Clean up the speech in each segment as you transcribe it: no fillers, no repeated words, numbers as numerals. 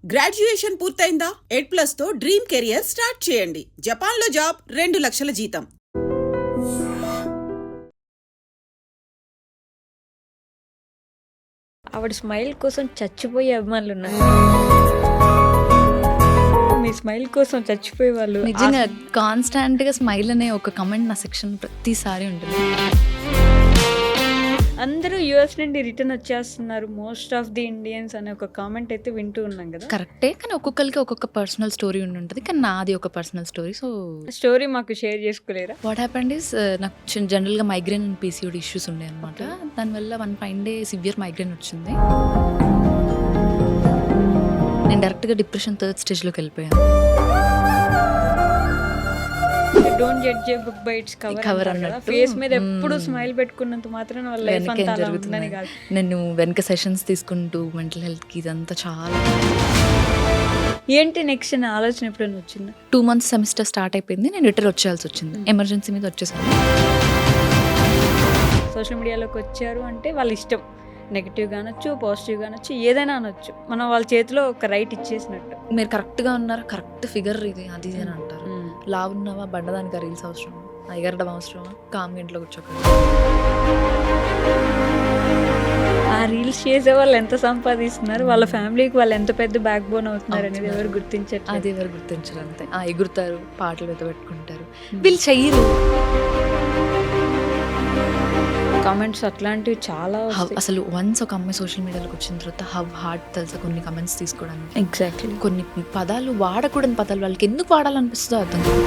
Graduation పూర్తయిందా? ఎడ్+ తో dream career start చేయండి. జపాన్లో జాబ్, 2 లక్షల జీతం. ఆవిడ స్మైల్ కోసం చచ్చిపోయే అభిమానులు ఉన్నారు. మీ స్మైల్ కోసం చచ్చిపోయే వాళ్ళు నిజంగా కాన్స్టాంట్గా స్మైల్ అనే ఒక కమెంట్ నా సెక్షన్ ప్రతిసారి ఉంటుంది. అందరూ యుఎస్ నుండి రిటర్న్ వచ్చేస్తున్నారు మోస్ట్ ఆఫ్ ది ఇండియన్స్ అనే ఒక కామెంట్ అయితే వింటూ ఉన్నాం కదా. కరెక్టే, కానీ ఒక్కొక్కరికి ఒక్కొక్క పర్సనల్ స్టోరీ ఉంటుంది. కానీ నాది ఒక పర్సనల్ స్టోరీ. సో స్టోరీ మాకు షేర్ చేసుకోలేరా? వాట్ హ్యాపెండ్ ఈస్, నాకు జనరల్గా మైగ్రేన్ అండ్ పీసీఓడి ఇష్యూస్ ఉండే అనమాట. దానివల్ల one fine day severe migraine వచ్చింది. నేను డైరెక్ట్గా డిప్రెషన్ 3rd స్టేజ్లోకి వెళ్ళిపోయాను. Don't judge A book by its cover అన్నట్టు ఫేస్ మీద ఎప్పుడు స్మైల్ పెట్టుకున్నంత మాత్రం వాళ్ళ లైఫ్ అంతా అలా ఉందని కాదు. నేను వెనక సెషన్స్ తీసుకుంటూ మెంటల్ హెల్త్కి ఇదంతా చాలా. ఏంటి నెక్స్ట్ అనే ఆలోచన ఎప్పుడైనా వచ్చిందా? 2 months సెమిస్టర్ స్టార్ట్ అయిపోయింది. నేను రిటర్న్ వచ్చేయాల్సి వచ్చింది. ఎమర్జెన్సీ మీద వచ్చేసాను. సోషల్ మీడియాలోకి వచ్చారు అంటే వాళ్ళ ఇష్టం. నెగిటివ్గా అనొచ్చు, పాజిటివ్గా అనొచ్చు, ఏదైనా అనొచ్చు. మనం వాళ్ళ చేతిలో ఒక రైట్ ఇచ్చేసినట్టు. మీరు కరెక్ట్గా ఉన్నారా, కరెక్ట్ ఫిగర్ ఇది అది అని అంటారు. లా ఉన్నావా, బండదానికి రీల్స్ అవసరమా, ఎగరడం అవసరమా, కామ్ ఇంట్లో కూర్చోక. ఆ రీల్స్ చేసే వాళ్ళు ఎంత సంపాదిస్తున్నారు, వాళ్ళ ఫ్యామిలీకి వాళ్ళు ఎంత పెద్ద బ్యాక్ బోన్ అవుతున్నారు అనేది ఎవరు గుర్తించారు? అది ఎవరు గుర్తించరు. అంతే ఎగురుతారు, పాటలు పెట్టుకుంటారు, వీళ్ళు చెయ్యరు. కామెంట్స్ అట్లాంటివి చాలా అసలు వన్స్ ఒక అమ్మాయి సోషల్ మీడియాలోకి వచ్చిన తర్వాత హౌ హార్డ్ తెలుసా కొన్ని కమెంట్స్ తీసుకోవడానికి. ఎగ్జాక్ట్లీ. కొన్ని పదాలు వాడకూడని పదాలు వాళ్ళకి ఎందుకు వాడాలనిపిస్తుందో అర్థం కాదు.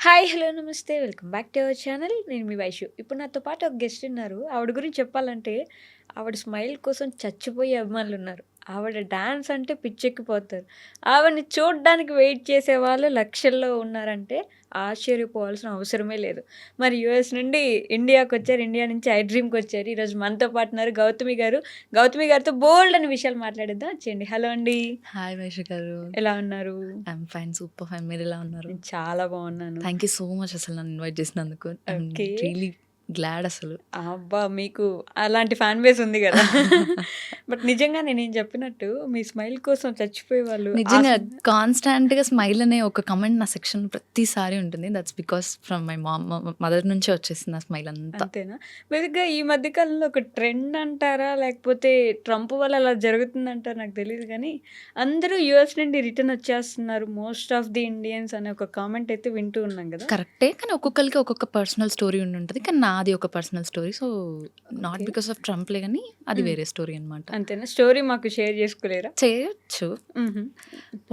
హాయ్, హలో, నమస్తే, welcome back to our channel. నేను మీ వైషు. ఇప్పుడు నాతో పాటు ఒక గెస్ట్ ఉన్నారు. ఆవిడ గురించి చెప్పాలంటే ఆవిడ స్మైల్ కోసం చచ్చిపోయే అభిమానులు ఉన్నారు. ఆవిడ డాన్స్ అంటే పిచ్చెక్కిపోతారు. ఆవిడని చూడడానికి వెయిట్ చేసే వాళ్ళు లక్షల్లో ఉన్నారంటే ఆశ్చర్యపోవాల్సిన అవసరమే లేదు. మరి యూఎస్ నుండి ఇండియాకి వచ్చారు, ఇండియా నుంచి ఐడ్రీమ్కి వచ్చారు. ఈరోజు మనతో పాటు ఉన్నారు గౌతమి గారు. గౌతమి గారితో బోల్డ్ అని విషయాలు మాట్లాడేద్దాం. వచ్చేయండి. హలో అండి. హాయ్ వైషు గారు, ఎలా ఉన్నారు? I'm fine, super fine. మీరు ఎలా ఉన్నారు? చాలా బాగున్నాను. థ్యాంక్ యూ సో మచ్ అసలు నన్ను ఇన్వైట్ చేసినందుకు. రియలీ గ్లాడ్ అసలు. అబ్బా, మీకు అలాంటి ఫ్యాన్ బేస్ ఉంది కదా. బట్ నిజంగా నేను చెప్పినట్టు మీ స్మైల్ కోసం చచ్చిపోయే వాళ్ళు నిజంగా కాన్స్టాంట్గా స్మైల్ అనే ఒక కమెంట్ నా సెక్షన్ ప్రతిసారి ఉంటుంది. That's because from my mother నుంచే వచ్చేసింది ఆ స్మైల్ అంతా. అంతేనా? బేసిక్గా ఈ మధ్య కాలంలో ఒక ట్రెండ్ అంటారా, లేకపోతే ట్రంప్ వల్ల అలా జరుగుతుందంటారా నాకు తెలియదు, కానీ అందరూ యుఎస్ నుండి రిటర్న్ వచ్చేస్తున్నారు మోస్ట్ ఆఫ్ ది ఇండియన్స్ అనే ఒక కామెంట్ అయితే వింటూ ఉన్నాం కదా. కరెక్టే, కానీ ఒక్కొక్కరికి ఒక్కొక్క పర్సనల్ స్టోరీ ఉంటుంది. కానీ నాది ఒక personal story. So not because of ట్రంప్లే, కానీ అది వేరే స్టోరీ అనమాట. అంతేనా? స్టోరీ మాకు షేర్ చేసుకోలేరా? చేయొచ్చు.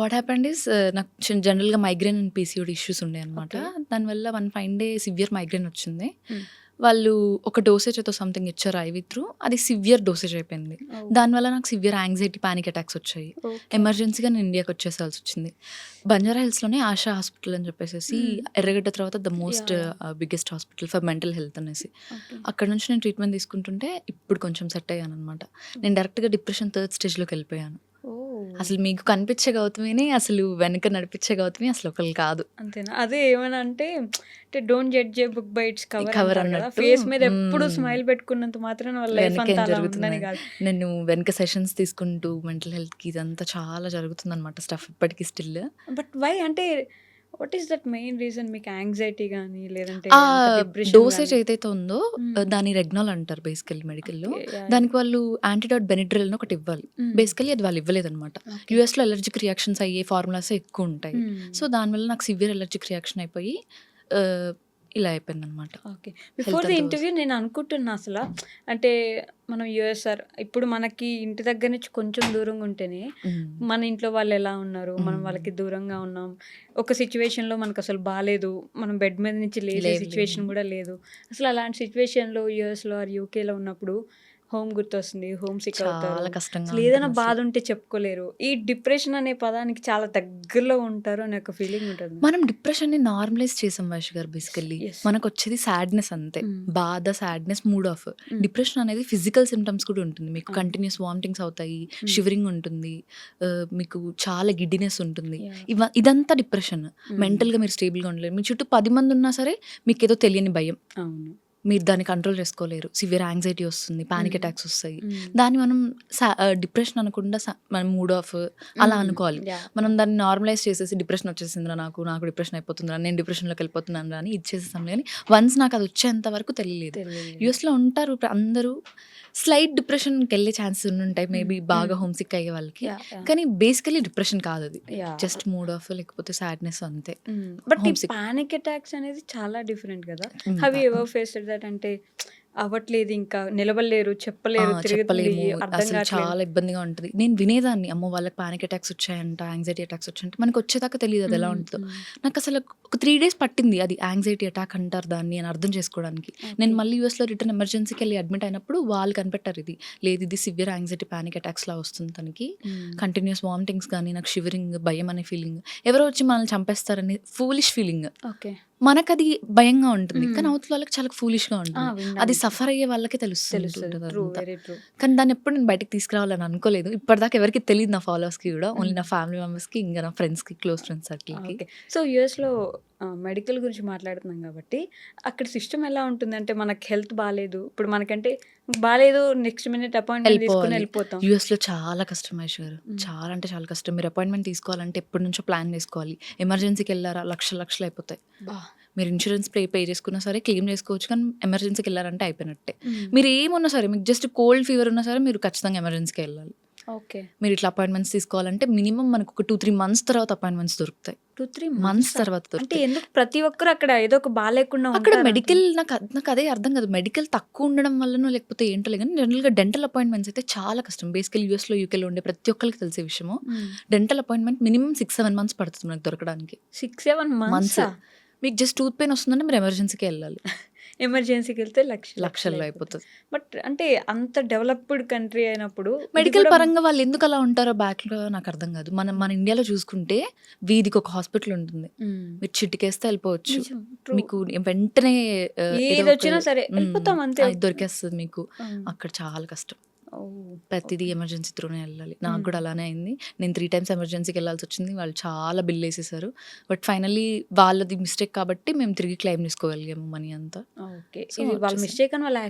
వాట్ హ్యాపెండ్ ఈస్, నాకు జనరల్గా మైగ్రేన్ అండ్ పీసీఓడి ఇష్యూస్ ఉండే అనమాట. దానివల్ల one fine day severe migraine వచ్చింది. వాళ్ళు ఒక డోసేజ్తో సంథింగ్ ఇచ్చారు ఐవి త్రూ. అది సివియర్ డోసేజ్ అయిపోయింది. దానివల్ల నాకు సివియర్ యాంగ్జైటీ, పానిక్ అటాక్స్ వచ్చాయి. ఎమర్జెన్సీగా నేను ఇండియాకి వచ్చేసాల్సి వచ్చింది. బంజారా హిల్స్లోనే ఆశా హాస్పిటల్ అని చెప్పేసి, ఎర్రగడ్డ తర్వాత the most biggest hospital for mental health అనేసి, అక్కడ నుంచి నేను ట్రీట్మెంట్ తీసుకుంటుంటే ఇప్పుడు కొంచెం సెట్ అయ్యాను అనమాట. నేను డైరెక్ట్గా డిప్రెషన్ 3rd స్టేజ్లోకి వెళ్ళిపోయాను. అసలు మీకు కనిపించే గౌతమిని, అసలు వెనక నడిపించే గౌతమి అసలు ఒకళ్ళు కాదు. అంతేనా? అదే ఏమన్నా అంటే don't judge A book by its cover అన్నట్టు ఫేస్ మీద ఎప్పుడు స్మైల్ పెట్టుకున్నంత మాత్రం వాళ్ళ లైఫ్ అంతా అలా ఉందని కాదు. నేను వెనక సెషన్స్ తీసుకుంటూ మెంటల్ హెల్త్కి ఇదంతా చాలా జరుగుతుంది అనమాట స్టఫ్ ఇప్పటికీ స్టిల్. బట్ వై అంటే what is that main reason? మీకు యాంగ్జైటీ కానీ లేదంటే డోసేజ్ ఏదైతే ఉందో దాని రెగ్నాల్ అంటారు బేసికల్లీ మెడికల్లో. దానికి వాళ్ళు యాంటీడాట్ బెనిడ్రిల్ అని ఒకటి ఇవ్వాలి. బేసికల్లీ అది వాళ్ళు ఇవ్వలేదు అనమాట. యూఎస్లో అలర్జిక్ రియాక్షన్స్ అయ్యే ఫార్ములాస్ ఎక్కువ ఉంటాయి. సో దానివల్ల నాకు సివియర్ అలర్జిక్ రియాక్షన్ అయిపోయి ఇలా అయిపోయింది అనమాట. ఓకే, బిఫోర్ ది ఇంటర్వ్యూ నేను అనుకుంటున్నా అసలు అంటే మనం యుఎస్ఆర్ ఇప్పుడు మనకి ఇంటి దగ్గర నుంచి కొంచెం దూరంగా ఉంటేనే మన ఇంట్లో వాళ్ళు ఎలా ఉన్నారు, మనం వాళ్ళకి దూరంగా ఉన్నాం. ఒక సిచ్యువేషన్లో మనకు అసలు బాగాలేదు, మనం బెడ్ మీద నుంచి లేచే సిచ్యువేషన్ కూడా లేదు. అసలు అలాంటి సిచ్యువేషన్లో యూఎస్లో ఆర్ యూకేలో ఉన్నప్పుడు హోమ్ గుర్తొస్తుంది, హోమ్ సిక్ అవుతారు, ఏదైనా బాధ ఉంటే చెప్పుకోలేరు. ఈ డిప్రెషన్ అనే పదానికి చాలా దగ్గరలో ఉంటారు అనే ఒక ఫీలింగ్ ఉంటుంది. మనం డిప్రెషన్ ని నార్మలైజ్ చేసాం వైష్ గారు. బేసికల్లీ మనకు వచ్చేది సాడ్నెస్ అంతే, బాధ, సాడ్నెస్, మూడ్ ఆఫ్. డిప్రెషన్ అనేది ఫిజికల్ సిమ్టమ్స్ కూడా ఉంటుంది. మీకు కంటిన్యూస్ వామిటింగ్స్ అవుతాయి, షివరింగ్ ఉంటుంది, మీకు చాలా గిడ్డినెస్ ఉంటుంది. ఇదంతా డిప్రెషన్. మెంటల్గా మీరు స్టేబుల్గా ఉండలేరు. మీ చుట్టూ 10 మంది ఉన్నా సరే మీకు ఏదో తెలియని భయం. అవును, మీరు దాన్ని కంట్రోల్ చేసుకోలేరు, సివియర్ యాంగ్జైటీ వస్తుంది, పానిక్ అటాక్స్ వస్తాయి. దాన్ని మనం డిప్రెషన్ అనకుండా మనం మూడ్ ఆఫ్ అలా అనుకోవాలి. మనం దాన్ని నార్మలైజ్ చేసేసి డిప్రెషన్ వచ్చేసిందిరా నాకు డిప్రెషన్ అయిపోతుందిరా, నేను డిప్రెషన్లోకి వెళ్ళిపోతున్నాను అని ఇది చేసేసాం. కానీ వన్స్ నాకు అది వచ్చేంత వరకు తెలియలేదు. యూఎస్లో ఉంటారు అందరూ స్లైట్ డిప్రెషన్కి వెళ్ళే ఛాన్సెస్ ఉంటాయి మేబీ, బాగా హోమ్ సిక్ అయ్యే వాళ్ళకి. కానీ బేసికలీ డిప్రెషన్ కాదు అది, జస్ట్ మూడ్ ఆఫ్ లేకపోతే సాడ్నెస్ అంతే. బట్ ఈ పానిక్ అటాక్స్ అనేది చాలా డిఫరెంట్ కదా. Have you ever faced that? అంటే అవ్వట్లేదు, ఇంకా నిలవలేరు, చెప్పలేరు, చెప్పలేము, అర్థం అసలు చాలా ఇబ్బందిగా ఉంటుంది. నేను వినేదాన్ని, అమ్మో వాళ్ళకి పానిక్ అటాక్స్ వచ్చాయంట, యాంగ్జైటీ అటాక్స్ వచ్చాయంట, మనకు వచ్చేదాకా తెలియదు అది ఎలా ఉంటుందో. నాకు అసలు ఒక 3 days పట్టింది అది యాంగ్జైటీ అటాక్ అంటారు దాన్ని అని అర్థం చేసుకోవడానికి. నేను మళ్ళీ యూఎస్లో రిటర్న్ ఎమర్జెన్సీకి వెళ్ళి అడ్మిట్ అయినప్పుడు వాళ్ళు కనిపెట్టారు ఇది లేదు, ఇది సివియర్ యాంగ్జైటీ పానిక్ అటాక్స్ లా వస్తుంది తనకి, కంటిన్యూస్ వామిటింగ్స్ కానీ, నాకు షివరింగ్, భయం అనే ఫీలింగ్, ఎవరో వచ్చి మనల్ని చంపేస్తారని ఫూలిష్ ఫీలింగ్. ఓకే, మనకు అది భయంగా ఉంటుంది కానీ అవతల వాళ్ళకి చాలా ఫూలిష్గా ఉంటుంది. అది సఫర్ అయ్యే వాళ్ళకే తెలుస్తుంది. కానీ దాన్ని ఎప్పుడు నేను బయటకు తీసుకురావాలని అనుకోలేదు ఇప్పటిదాకా, ఎవరికి తెలియదు నా ఫాలోవర్స్కి కూడా, ఓన్లీ నా ఫ్యామిలీ మెంబర్స్కి, ఇంకా నా ఫ్రెండ్స్కి, క్లోజ్ ఫ్రెండ్స్ సర్కిల్కి. సో యూఎస్లో మెడికల్ గురించి మాట్లాడుతున్నాం కాబట్టి అక్కడ సిస్టమ్ ఎలా ఉంటుంది అంటే, మనకి హెల్త్ బాగాలేదు, ఇప్పుడు మనకంటే బాగాలేదు, నెక్స్ట్ మినిట్ అపాయింట్మెంట్ తీసుకుని వెళ్ళిపోతాం. యూఎస్లో చాలా కష్టం మహేష్ గారు, చాలా అంటే చాలా కష్టం. మీరు అపాయింట్మెంట్ తీసుకోవాలంటే ఎప్పటి నుంచో ప్లాన్ చేసుకోవాలి. ఎమర్జెన్సీకి వెళ్ళారా లక్షలు అయిపోతాయి. మీరు ఇన్సూరెన్స్ పే చేసుకున్నా సరే క్లెయిమ్ చేసుకోవచ్చు, కానీ ఎమర్జెన్సీకి వెళ్ళారంటే అయిపోయినట్టే. మీరు ఏమున్నా సరే, మీకు జస్ట్ కోల్డ్ ఫీవర్ ఉన్నా సరే మీరు ఖచ్చితంగా ఎమర్జెన్సీకి వెళ్ళాలి. ఓకే, మీరు ఇట్లా అపాయింట్మెంట్స్ తీసుకోవాలంటే మినిమం మనకు ఒక 2-3 months తర్వాత అపాయింట్మెంట్స్ దొరుకుతాయి. 2-3 months తర్వాత అంటే దొరుకుతాయి. ఎందుకు ప్రతి ఒక్కరు అక్కడ ఏదో ఒక బాగాలేకుండా అక్కడ మెడికల్ నాకు అదే అర్థం కాదు, మెడికల్ తక్కువ ఉండడం వల్లనో లేకపోతే ఏంటో లేదు, కానీ జనరల్గా డెంటల్ అపాయింట్మెంట్స్ అయితే చాలా కష్టం. బేసికల్ యూఎస్లో యూకేలో ఉండే ప్రతి ఒక్కరికి తెలిసే విషయము, డెంటల్ అపాయింట్మెంట్ మినిమం 6-7 months పడుతుంది మనకు దొరకడానికి. 6-7 months? మీకు జస్ట్ టూత్ పెయిన్ వస్తుందంటే మీరు ఎమర్జెన్సీకి వెళ్ళాలి, ఎమర్జెన్సీకి వెళ్తే లక్షల్లో అయిపోతుంది. బట్ అంటే అంత డెవలప్డ్ కంట్రీ అయినప్పుడు మెడికల్ పరంగా వాళ్ళు ఎందుకు అలా ఉంటారో బ్యాక్లో నాకు అర్థం కాదు. మన ఇండియాలో చూసుకుంటే వీధికి ఒక హాస్పిటల్ ఉంటుంది, మీరు చిటికేస్తే వెళ్ళిపోవచ్చు, మీకు వెంటనే వచ్చినా సరే వెళ్ళిపోతాం అంతే, దొరికేస్తుంది మీకు. అక్కడ చాలా కష్టం, ప్రతిదీ ఎమర్జెన్సీ త్రూనే వెళ్ళాలి. నాకు కూడా అలానే అయింది. నేను 3 times ఎమర్జెన్సీకి వెళ్ళాల్సి వచ్చింది. వాళ్ళు చాలా బిల్ వేసేసారు. బట్ ఫైనల్లీ వాళ్ళది మిస్టేక్ కాబట్టి మేము తిరిగి క్లెయిమ్ చేసుకోగలిగాము మనీ అంతా. ఓకే, వాళ్ళ మిస్టేక్ అని వాళ్ళు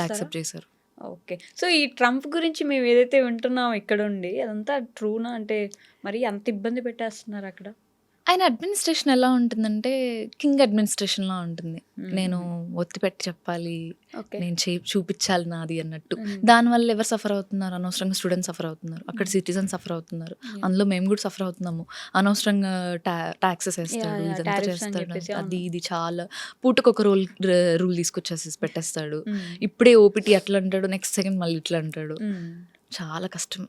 యాక్సెప్ట్ చేశారు. ఓకే, సో ఈ ట్రంప్ గురించి మేము ఏదైతే వింటున్నాం ఇక్కడ ఉండి, అదంతా ట్రూనా? అంటే మరి అంత ఇబ్బంది పెట్టేస్తున్నారు అక్కడ? ఆయన అడ్మినిస్ట్రేషన్ ఎలా ఉంటుందంటే కింగ్ అడ్మినిస్ట్రేషన్లా ఉంటుంది. నేను ఒత్తి పెట్టి చెప్పాలి, నేను చూపించాలి నాది అన్నట్టు. దానివల్ల ఎవరు సఫర్ అవుతున్నారు? అనవసరంగా స్టూడెంట్స్ సఫర్ అవుతున్నారు, అక్కడ సిటిజన్స్ సఫర్ అవుతున్నారు, అందులో మేము కూడా సఫర్ అవుతున్నాము. అనవసరంగా ట్యాక్సెస్ వేస్తాడు, ఇదంతా చేస్తాడు, అది ఇది చాలా పూటకొక రూల్ తీసుకొచ్చేసి పెట్టేస్తాడు. ఇప్పుడే ఓపీటీ అట్లా అంటాడు, నెక్స్ట్ సెకండ్ మళ్ళీ ఇట్లా అంటాడు. చాలా కష్టం.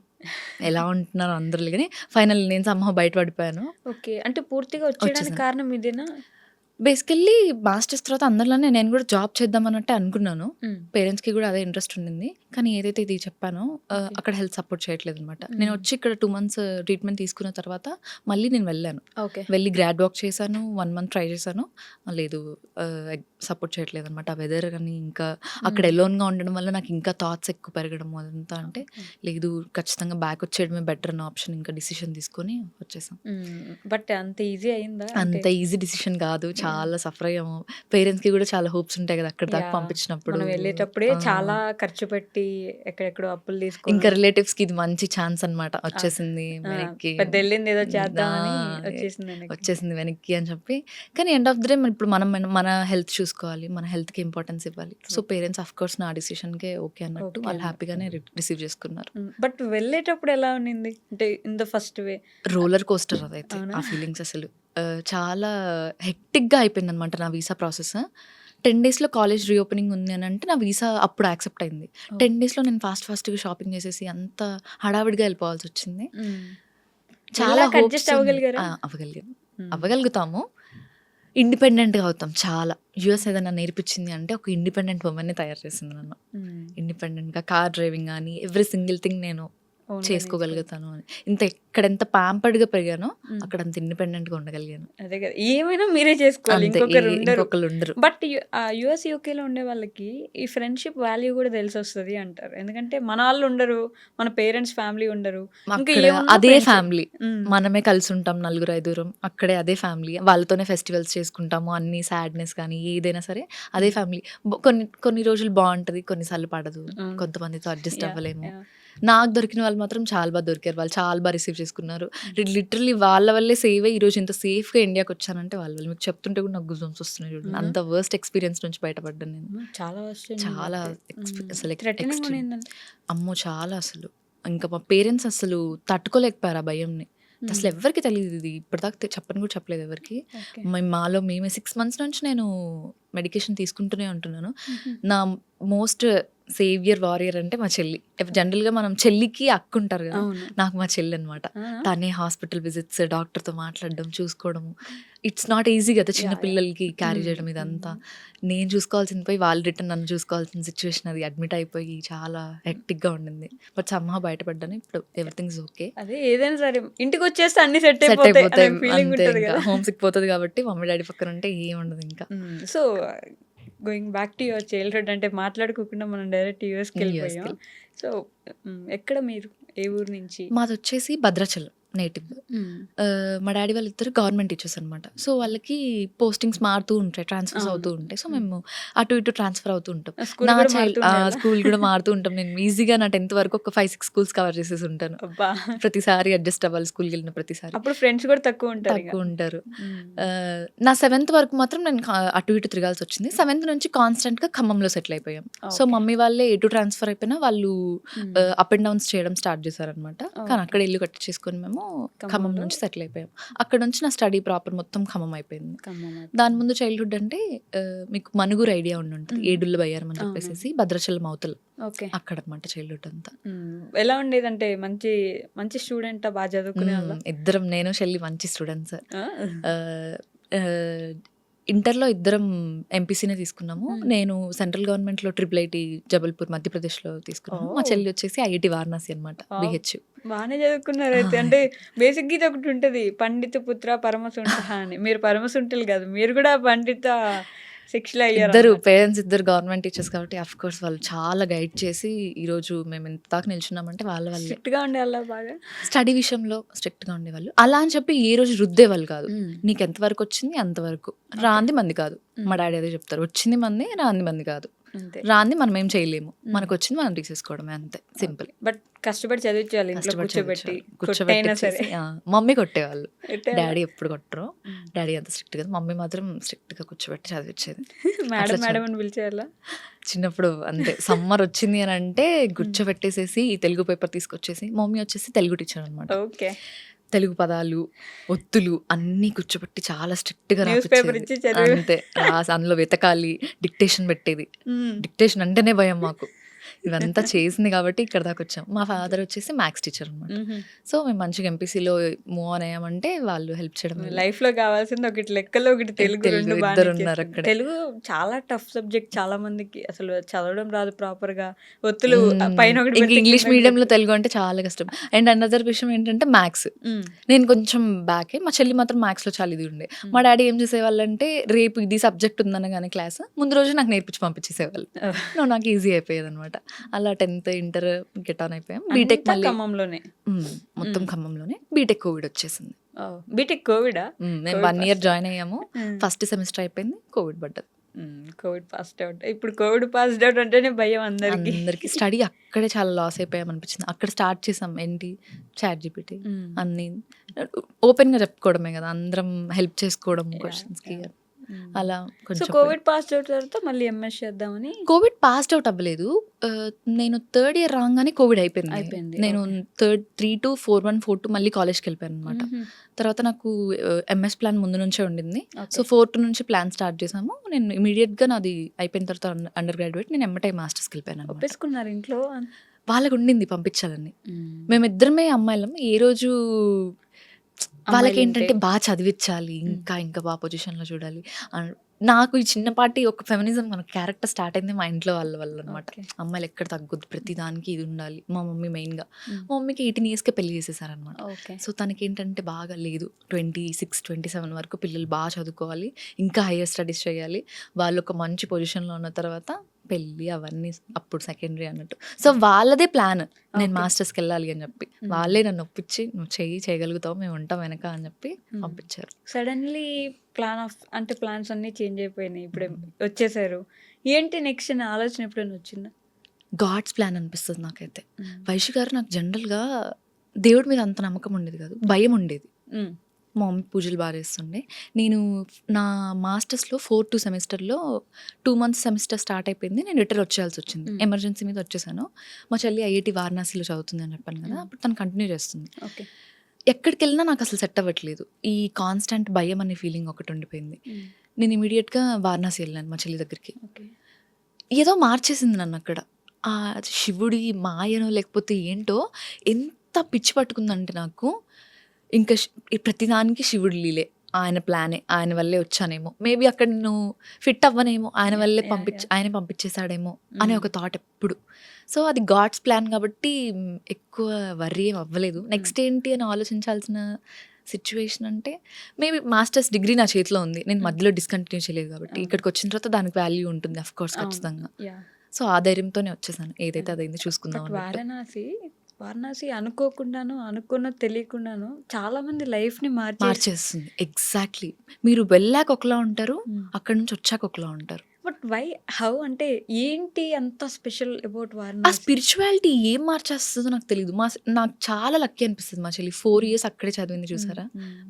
ఎలా ఉంటున్నారు అందరు, కానీ ఫైనల్ నేను సమ్హౌ బయటపడిపోయాను. ఓకే, అంటే పూర్తిగా వచ్చేయడానికి కారణం ఇదేనా? బేసికల్లీ మాస్టర్స్ తర్వాత అందరిలోనే నేను కూడా జాబ్ చేద్దామన్నట్టే అనుకున్నాను. పేరెంట్స్కి కూడా అదే ఇంట్రెస్ట్ ఉండింది. కానీ ఏదైతే ఇది చెప్పానో అక్కడ హెల్త్ సపోర్ట్ చేయట్లేదు అనమాట. నేను వచ్చి ఇక్కడ 2 months ట్రీట్మెంట్ తీసుకున్న తర్వాత మళ్ళీ నేను వెళ్ళాను. వెళ్ళి గ్రాడ్ వాక్ చేశాను, 1 month ట్రై చేశాను, లేదు సపోర్ట్ చేయట్లేదు అనమాట. ఆ వెదర్ కానీ ఇంకా అక్కడ ఎలోన్గా ఉండడం వల్ల నాకు ఇంకా థాట్స్ ఎక్కువ పెరగడం అదంతా. అంటే లేదు, ఖచ్చితంగా బ్యాక్ వచ్చేయడమే బెటర్ అన్న ఆప్షన్, ఇంకా డిసిషన్ తీసుకొని వచ్చేసాం. బట్ అంత ఈజీ అయిందా? అంత ఈజీ డిసిషన్ కాదు, చాలా సఫర్ అయ్యాము. పేరెంట్స్ కి కూడా చాలా హోప్స్ ఉంటాయి కదా అక్కడ దాకా పంపించినప్పుడు. వెళ్ళేటప్పుడే చాలా ఖర్చు పెట్టి ఎక్కడెక్కడో అప్పులు తీసుకుని, ఇంకా రిలేటివ్స్ కి ఇది మంచి ఛాన్స్ అనమాట, వచ్చేసింది వెనక్కి, పెద్ద వెళ్ళింది ఏదో చేద్దామని వచ్చేసింది వెనక్కి అని చెప్పి. కానీ ఎండ్ ఆఫ్ ది డే ఇప్పుడు మన హెల్త్ చూసుకోవాలి, మన హెల్త్ కి ఇంపార్టెన్స్ ఇవ్వాలి. సో పేరెంట్స్ ఆఫ్ కోర్స్ నా డిసిషన్ కే ఓకే అన్నట్టు వాళ్ళు హ్యాపీగానే రిసీవ్ చేసుకున్నారు. బట్ వెళ్ళేటప్పుడు ఎలా ఉన్నింది అంటే in the first way? Roller coaster అదైతే, ఆ ఫీలింగ్స్ అసలు చాలా హెక్టిక్గా అయిపోయింది అనమాట నా వీసా ప్రాసెస్. 10 daysలో కాలేజ్ రీఓపెనింగ్ ఉంది అని అంటే నా వీసా అప్పుడు యాక్సెప్ట్ అయింది. 10 daysలో నేను ఫాస్ట్గా షాపింగ్ చేసేసి అంత హడావిడిగా వెళ్ళిపోవాల్సి వచ్చింది. చాలా అవ్వగలుగుతాము, ఇండిపెండెంట్గా అవుతాం చాలా. యూఎస్ ఏదైనా నేర్పించింది అంటే ఒక ఇండిపెండెంట్ ఉమెన్ని తయారు చేసింది నన్ను. ఇండిపెండెంట్గా కార్ డ్రైవింగ్ కానీ ఎవ్రీ సింగిల్ థింగ్ నేను చేసుకోగలుగుతాను అని. ఎంత ప్యాంపర్డ్‌గా పెరిగానో అక్కడ అంత ఇండిపెండెంట్‌గా ఉండగలిగాను. అదే కదా! ఏమైనా మీరే చేసుకోవాలి. అంతే. ఇంకొకళ్ళు ఉండరు. బట్ యూఎస్, యూకేలో ఉండే వాళ్ళకి ఈ ఫ్రెండ్‌షిప్ వాల్యూ కూడా తెలిసొస్తది అంటారు. ఎందుకంటే మన వాళ్ళు ఉండరు. మన పేరెంట్స్ ఫ్యామిలీ ఉండరు. ఇంకా అక్కడ ఏమున్నా అదే ఫ్రెండ్సే. ఫ్యామిలీ. మనమే కలిసి ఉంటాం నలుగురు, ఐదుగురం. అక్కడే అదే ఫ్యామిలీ. వాళ్ళతోనే ఫెస్టివల్స్ చేసుకుంటాము. అన్ని సాడ్‌నెస్ కానీ ఏదైనా సరే అదే ఫ్యామిలీ. కొన్ని రోజులు బావుంటది. కొన్నిసార్లు పడదు. కొంతమందితో అడ్జస్ట్ అవ్వలేము. నాకు దొరికిన వాళ్ళు మాత్రం చాలా బాగా దొరికారు. వాళ్ళు చాలా బాగా రిసీవ్ చేసుకున్నారు. లిటరల్లీ వాళ్ళ వల్లే సేవ్ అయ్యి ఈరోజు ఇంత సేఫ్‌గా ఇండియాకి వచ్చానంటే వాళ్ళ వల్ల. మీకు చెప్తుంటే కూడా నాకు గూస్‌బంప్స్ వస్తున్నాయి చూడండి. అంత వర్స్ట్ ఎక్స్‌పీరియన్స్ నుంచి బయటపడ్డాను నేను. చాలా వస్తుంది. చాలా అసలు థ్రెటనింగ్ కూడా ఎక్స్‌ట్రీమ్. ఏంటంటే అమ్మో! చాలా అసలు. ఇంకా మా పేరెంట్స్ అసలు తట్టుకోలేకపోయారు ఆ భయంని. అసలు ఎవ్వరికీ తెలీదు ఇది. ఇప్పటిదాకా చెప్పను కూడా చెప్పలేదు ఎవరికీ. ఓకే. మేమే 6 మంత్స్ నుంచి నేను మెడికేషన్ తీసుకుంటూనే ఉంటున్నాను. నా మోస్ట్ సేవియర్ వారియర్ అంటే మా చెల్లి. జనరల్‌గా మనం చెల్లికి అక్క ఉంటారు కదా! అవును. నాకు మా చెల్లి అనమాట. తనే హాస్పిటల్ విజిట్స్, డాక్టర్‌తో మాట్లాడడం, చూసుకోవడము. ఇట్స్ నాట్ ఈజీ కదా! చిన్న పిల్లలకి క్యారీ చేయడం ఇదంతా. నేను చూసుకోవాల్సింది పోయి వాళ్ళు రిటర్న్ నన్ను చూసుకోవాల్సిన సిచ్యువేషన్ అది. అడ్మిట్ అయిపోయి చాలా హెక్టిక్‌గా ఉండింది. బట్ సమ్‌హౌ బయటపడ్డాను. ఇప్పుడు ఎవ్రీథింగ్ ఈజ్ ఓకే. అదే ఏదైనా సరే ఇంటికి వచ్చేస్తే అన్ని సెట్ సెట్ అయిపోతాయి అయిపోతాయి. అనే ఫీలింగ్ అంతే ఉంటది ఇంకా. కదా. హోమ్ సిక్ పోతది కాబట్టి మమ్మీ డాడీ పక్కన ఉంటే ఏముండదు ఇంకా. So going back to your childhood అంటే మాట్లాడుకోకుండా మనం డైరెక్ట్ యూఎస్‌కి వెళ్ళిపోయాం. యూఎస్‌కి. సో ఎక్కడ మీరు? ఏ ఊరు నుంచి? మాదొచ్చేసి భద్రాచలం నేటివ్. మా డాడీ వాళ్ళిద్దరు గవర్నమెంట్ టీచర్స్ అనమాట. సో వాళ్ళకి పోస్టింగ్స్ మారుతూ ఉంటాయి, ట్రాన్స్ఫర్స్ అవును. అవుతూ ఉంటాయి. సో మేము అటు ఇటు ట్రాన్స్ఫర్ అవుతూ ఉంటాం. స్కూల్ నా కూడా చైల్డ్ మారుతుండేనా? స్కూల్ కూడా మారుతూ ఉంటాం. నేను ఈజీగా నా 10th వరకు ఒక 5-6 స్కూల్స్ కవర్ చేసేసి ఉంటాను. అబ్బా! ప్రతిసారి అడ్జస్ట్ అవ్వాలి స్కూల్కి వెళ్ళిన ప్రతిసారి. అప్పుడు ఫ్రెండ్స్ కూడా తక్కువ ఉంటారు ఇక. తక్కువ ఉంటారు. నా 7th వరకు మాత్రం నేను అటు ఇటు తిరగాల్సి వచ్చింది. 7th నుంచి కాన్స్టెంట్‌గా ఖమ్మంలో సెటిల్ అయిపోయాం. So okay. మమ్మీ వాళ్ళే ఎటు ట్రాన్స్ఫర్ అయిపోయినా వాళ్ళు అప్ అండ్ డౌన్స్ చేయడం స్టార్ట్ చేశారనమాట. కానీ అక్కడ ఇల్లు కట్టించేసుకొని మేము ఖమ్మం నుంచి సెటిల్ అయిపోయాం. అక్కడ నుంచి నా స్టడీ ప్రాపర్ మొత్తం ఖమ్మం అయిపోయింది. దాని ముందు చైల్డ్‌హుడ్ అంటే మీకు మనుగురు ఐడియా ఉండుంటది. ఏడుళ్ళ బయ్యారం అని చెప్పేసేసి భద్రాచలం అవతల ఓకే. అక్కడనమాట చైల్డ్‌హుడ్ అంతా. ఎలా ఉండేదంటే మంచి మంచి స్టూడెంటా? బాగా చదువుకునే వాళ్ళ? ఇద్దరం నేను చెల్లి మంచి స్టూడెంట్స్. ఇంటర్‌లో ఇద్దరం ఎంపీసీనే తీసుకున్నాము. నేను సెంట్రల్ గవర్నమెంట్‌లో ట్రిపుల్ ఐటీ జబల్పూర్ మధ్యప్రదేశ్‌లో తీసుకున్నాను. మా చెల్లి వచ్చేసి ఐఐటీ వారణాసి అనమాట. బీహెచ్. బాగానే చదువుకున్నారు అయితే. అంటే బేసిక్ ఇది ఒకటి ఉంటది, పండిత పుత్ర పరమసుంఠ అని. మీరు పరమసుంఠులు కాదు, మీరు కూడా పండిత శిక్షలు అయ్యారు. ఇద్దరు పేరెంట్స్ ఇద్దరు గవర్నమెంట్ టీచర్స్ కాబట్టి అఫ్ కోర్స్ వాళ్ళు చాలా గైడ్ చేసి ఈరోజు మేము ఇంత దాకా నిల్చున్నామంటే వాళ్ళ వల్లే. స్ట్రిక్ట్ గా ఉండే వాళ్ళ బాగా. స్టడీ విషయంలో స్ట్రిక్ట్‌గా ఉండేవాళ్ళు. అలా అని చెప్పి ఏ రోజు రుద్దేవాళ్ళు కాదు. నీకు ఎంతవరకు వచ్చింది అంతవరకు. రాంది మంది కాదు. మా డాడీ అదే చెప్తారు. వచ్చింది మంది, రాంది మంది కాదు. అంతే. రాంది మనం ఏం చేయలేము. మనకు వచ్చింది మనం తీసేసుకోవడమే అంతే. సింపుల్. బట్ కష్టపడి చదివించాలి ఇంట్లో కూర్చోబెట్టి. కొట్టైనా కూర్చోబెట్టి సరే. మమ్మీ కొట్టేవాళ్ళు. కొట్టారా? డాడీ ఎప్పుడు కొట్టరు. డాడీ అంత స్ట్రిక్ట్ కదా. మమ్మీ మాత్రం స్ట్రిక్ట్‌గా కూర్చోబెట్టి చదివించేది. మేడం మేడం అని పిలిచేయాలా? చిన్నప్పుడు అంతే. సమ్మర్ వచ్చింది అని అంటే కూర్చోబెట్టేసేసి ఈ తెలుగు పేపర్ తీసుకొచ్చేసి మమ్మీ వచ్చేసి తెలుగు టీచర్ అనమాట. ఓకే. తెలుగు పదాలు, ఒత్తులు అన్నీ కూర్చోబెట్టి చాలా స్ట్రిక్ట్‌గా న్యూస్ పేపర్ రాపిచ్చేది. ఇచ్చి చదివి. అంతే. అందులో వెతకాలి. డిక్టేషన్ పెట్టేది. డిక్టేషన్ అంటేనే భయం మాకు. ఇవంతా చేసింది కాబట్టి ఇక్కడ దాకా వచ్చాం. మా ఫాదర్ వచ్చేసి మ్యాథ్స్ టీచర్ అనమాట. సో మేము మంచిగా ఎంపీసీలో మూవ్ ఆన్ అయ్యామంటే వాళ్ళు హెల్ప్ చేయడం వల్ల. లైఫ్ లో కావాల్సింది ఒకటి లెక్కలో, ఒకటి తెలుగు. తెలుగు రెండు బాగా ఇద్దరు ఉన్నారు అక్కడే. తెలుగు చాలా టఫ్ సబ్జెక్ట్. చాలా మందికి అసలు చదవడం రాదు ప్రాపర్ గా. ఒత్తులు పైన ఒకటి ఇంక పెడితే ఇంగ్లీష్ కింద మీడియంలో ఒకటి. తెలుగు అంటే చాలా కష్టం. అండ్ అనదర్ విషయం ఏంటంటే మ్యాథ్స్. నేను కొంచెం బ్యాకే. మా చెల్లి మాత్రం మ్యాథ్స్‌లో చాలా ఇది ఉండే. మా డాడీ ఏం చేసేవాళ్ళంటే రేపు ఇది సబ్జెక్ట్ ఉందనగానే క్లాస్ ముందు రోజు నాకు నేర్పించి పంపించేసేవాళ్ళు. నాకు ఈజీ అయిపోయేదనమాట. అలా 10th ఇంటర్ గెట్ ఆన్ అయిపోయాం. బీటెక్ అంతా మళ్ళీ ఖమ్మంలోనే. మొత్తం ఖమ్మంలోనే. బీటెక్ కోవిడ్ వచ్చేసింది. బీటెక్ కోవిడా? మేము 1 ఇయర్ జాయిన్ అయ్యాము. ఫస్ట్ సెమిస్టర్ అయిపోయింది, కోవిడ్ పడ్డది. Covid passed out. ఇప్పుడు కోవిడ్ పాస్డ్ అవుట్ అంటేనే భయం అందరికి. అందరికి స్టడీ అక్కడే చాలా లాస్ అయిపోయాం అనిపించింది. అక్కడ స్టార్ట్ చేసాం ఏంటి చాట్ జీపీటీ అన్ని ఓపెన్గా చెప్పుకోవడమే కదా, అందరం హెల్ప్ చేసుకోవడం క్వశ్చన్స్కి అలా సో కొంచెం. కోవిడ్ పాస్డ్ అవుట్ తర్వాత మళ్ళీ ఎంఎస్ చేద్దామని. కోవిడ్ పాస్డ్ అవుట్ అవ్వలేదు. నేను 3rd ఇయర్ రాగానే కోవిడ్ అయిపోయింది. నేను 3 to 4-1, 4-2 మళ్ళీ కాలేజ్కి వెళ్ళిపోయాను అనమాట. తర్వాత నాకు ఎంఎస్ ప్లాన్ ముందు నుంచే ఉండింది. సో 4-2 నుంచి ప్లాన్ స్టార్ట్ చేసాము. నేను ఇమీడియట్గా నాది అయిపోయిన తర్వాత అండర్ గ్రాడ్యుయేట్ నేను ఎమ్మటే మాస్టర్స్కి వెళ్ళిపోయాను అనమాట. ఒప్పేసుకున్నారు ఇంట్లో? వాళ్ళకు ఉండింది పంపించాలని. మేమిద్దరమే అమ్మాయిలం. ఏ రోజు వాళ్ళకి ఏంటంటే బాగా చదివించాలి, ఇంకా ఇంకా బాగా పొజిషన్లో చూడాలి. నాకు ఈ చిన్నపాటి ఒక ఫెమినిజం మన క్యారెక్టర్ స్టార్ట్ అయింది మా ఇంట్లో వాళ్ళ వల్ల అనమాట. ఓకే. అమ్మాయిలు ఎక్కడ తగ్గొద్దు, ప్రతి దానికి ఇది ఉండాలి. మా మమ్మీ మెయిన్గా, మ్మ్. మా మమ్మీకి 18 ఇయర్స్కే పెళ్లి చేసేసారనమాట. ఓకే. సో తనకి ఏంటంటే బాగా లేదు, 26, 27 వరకు పిల్లలు బాగా చదువుకోవాలి, ఇంకా హైయర్ స్టడీస్ చేయాలి, వాళ్ళు ఒక మంచి పొజిషన్లో ఉన్న తర్వాత పెళ్ళి అవన్నీ అప్పుడు సెకండరీ అన్నట్టు. సో వాళ్ళదే ప్లాన్, నేను Okay. మాస్టర్స్కి వెళ్ళాలి అని చెప్పి. వాళ్ళే నన్ను ఒప్పించి నువ్వు చేయగలుగుతావు, మేము ఉంటాం వెనక అని చెప్పి పంపించారు. సడన్లీ ప్లాన్స్ అన్నీ చేంజ్ అయిపోయినాయి, ఇప్పుడు వచ్చేసారు. ఏంటి నెక్స్ట్ అనే ఆలోచన ఎప్పుడైనా వచ్చిందా? గాడ్స్ ప్లాన్ అనిపిస్తుంది నాకైతే. వైషు గారు నాకు జనరల్గా దేవుడి మీద అంత నమ్మకం ఉండేది కాదు, భయం ఉండేది. మ్మ్. మా మమ్మీ పూజలు బాగా చేస్తుండే. నేను నా మాస్టర్స్లో 4th సెమిస్టర్లో 2 months సెమిస్టర్ స్టార్ట్ అయిపోయింది, నేను రిటర్న్ వచ్చేయాల్సి వచ్చింది. ఎమర్జెన్సీ మీద వచ్చేసాను. మా చెల్లి ఐఐటి వారణాసిలో చదువుతుంది అని చెప్పాను కదా, అప్పుడు తను కంటిన్యూ చేస్తుంది. ఓకే. ఎక్కడికి వెళ్ళినా నాకు అసలు సెట్ అవ్వట్లేదు, ఈ కాన్స్టెంట్ భయం అనే ఫీలింగ్ ఒకటి ఉండిపోయింది. నేను ఇమీడియట్గా వారణాసి వెళ్ళాను మా చెల్లి దగ్గరికి. ఓకే. ఏదో మార్చేసింది నన్ను అక్కడ, ఆ శివుడి మాయనో లేకపోతే ఏంటో ఎంత పిచ్చి పట్టుకుందంటే నాకు. ఇంకా ప్రతిదానికి శివుడి లీలే, ఆయన ప్లానే, ఆయన వల్లే వచ్చానేమో, మేబీ అక్కడ నేను ఫిట్ అవ్వనేమో, ఆయన వల్లే ఆయన పంపించేశాడేమో అనే ఒక థాట్ ఎప్పుడు. సో అది గాడ్స్ ప్లాన్ కాబట్టి ఎక్కువ వర్రీ ఏం అవ్వలేదు. నెక్స్ట్ ఏంటి అని ఆలోచించాల్సిన సిచ్యువేషన్ అంటే మేబీ మాస్టర్స్ డిగ్రీ నా చేతిలో ఉంది, నేను మధ్యలో డిస్కంటిన్యూ చేయలేదు కాబట్టి ఇక్కడికి వచ్చిన తర్వాత దానికి వాల్యూ ఉంటుంది అఫ్ కోర్స్ ఖచ్చితంగా. సో ఆ ధైర్యంతోనే వచ్చేసాను, ఏదైతే అదైంది చూసుకుందాం అన్నట్టు. వారణాసి అనుకోకుండాను, అనుకున్న తెలియకుండాను చాలా మంది లైఫ్ ని మార్చేస్తుంది. ఎగ్జాక్ట్లీ, మీరు వెళ్ళాక ఒకలా ఉంటారు, అక్కడ నుంచి వచ్చాక ఒకలా ఉంటారు. బట్ వై, హౌ అంటే ఏంటి అంత స్పెషల్ అబౌట్ ఆ వారణాసి? స్పిరిచువాలిటీ ఏం మార్చేస్తుందో నాకు తెలియదు. నాకు చాలా లక్కీ అనిపిస్తుంది. మా చెల్లి 4 years అక్కడే చదివింది చూసారా,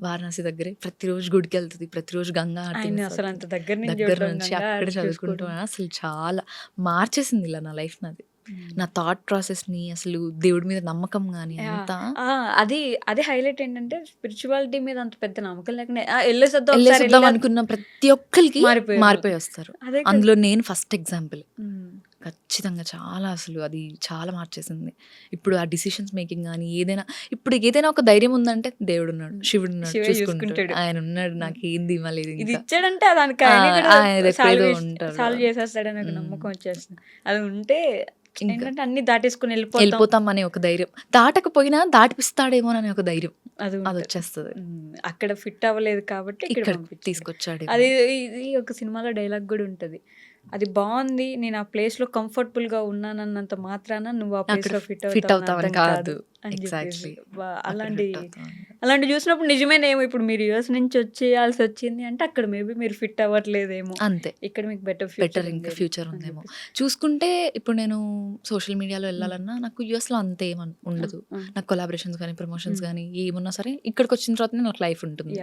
వారణాసి దగ్గరే. ప్రతిరోజు గుడికి వెళ్తుంది, ప్రతిరోజు గంగా ఆరతి ఆయన మిస్ అసలు అవుతుంది. అంత దగ్గర నుంచి దగ్గర చూడడం, నుంచి గంగా అక్కడే ఆరతి చదువుకుంటూ చూసుకోవడం. అసలు చాలా మార్చేసింది ఇలా నా లైఫ్. నాది నా థాట్ ప్రాసెస్ని, అసలు దేవుడి మీద నమ్మకం కానీ అంతా అది అదే హైలైట్ ఏంటంటే స్పిరిచువాలిటీ మీద అంత పెద్ద నమ్మకం లేకుండా వెళ్ళేసొద్దాం ఒకసారి వెళ్ళేద్దాం అనుకున్న ప్రతి ఒక్కరికి మారిపోయారు. మారిపోయి వస్తారు. అదే కదా. అందులో నేను ఫస్ట్ ఎగ్జాంపుల్. మ్మ్. ఖచ్చితంగా చాలా, అసలు అది చాలా మార్చేసింది. ఇప్పుడు ఆ డిసిషన్స్ మేకింగ్ కానీ ఏదైనా, ఇప్పుడు ఏదైనా ఒక ధైర్యం ఉందంటే దేవుడు ఉన్నాడు, శివుడు ఉన్నాడు, శివే చూసుకుంటాడు, చూసుకుంటాడు. ఆయన ఉన్నాడు, నాకు ఏంది ఇవ్వలేదు ఇది ఇంకా. ఇచ్చాడంటే దానికి ఆయన దగ్గర ఏదో ఉంటాడు. సాల్వ్ చేసేస్తాడని ఒక నమ్మకం వచ్చేస్తుంది. అది ఉంటే ఇంకా ఏంటంటే అన్ని దాటేసుకుని వెళ్ళిపోతాం అనే ఒక ధైర్యం, దాటకపోయినా దాటిపిస్తాడేమో అనే ఒక ధైర్యం, అది అది ఉంటుంది. వచ్చేస్తుంది. అక్కడ ఫిట్ అవ్వలేదు కాబట్టి ఇక్కడ ఇక్కడ పంపించాడు. తీసుకొచ్చాడు. అది ఇది ఒక సినిమాలో డైలాగ్ కూడా ఉంటది, అది బాగుంది, నేను ఆ ప్లేస్ లో కంఫర్టబుల్ గా ఉన్నానన్నంత మాత్రాన నువ్వు ఆ ప్లేస్ లో ఫిట్ అవుతావని కాదు. అని ఎగ్జాక్ట్లీ, అలాంటి చూసినప్పుడు నిజమేనేమో. ఇప్పుడు మీరు యూఎస్ నుంచి వచ్చేయాల్సి వచ్చింది అంటే అక్కడ మేబీ మీరు ఫిట్ అవ్వట్లేదేమో, అంతే. ఇక్కడ మీకు బెటర్ ఇంకా ఫ్యూచర్ ఉందేమో. చూసుకుంటే ఇప్పుడు నేను సోషల్ మీడియాలో వెళ్ళాలన్నా నాకు యూఎస్లో అంత ఏం ఉండదు. నాకు కొలాబరేషన్స్ కానీ ప్రమోషన్స్ కానీ ఏమున్నా సరే ఇక్కడికి వచ్చిన తర్వాత నాకు లైఫ్ ఉంటుంది.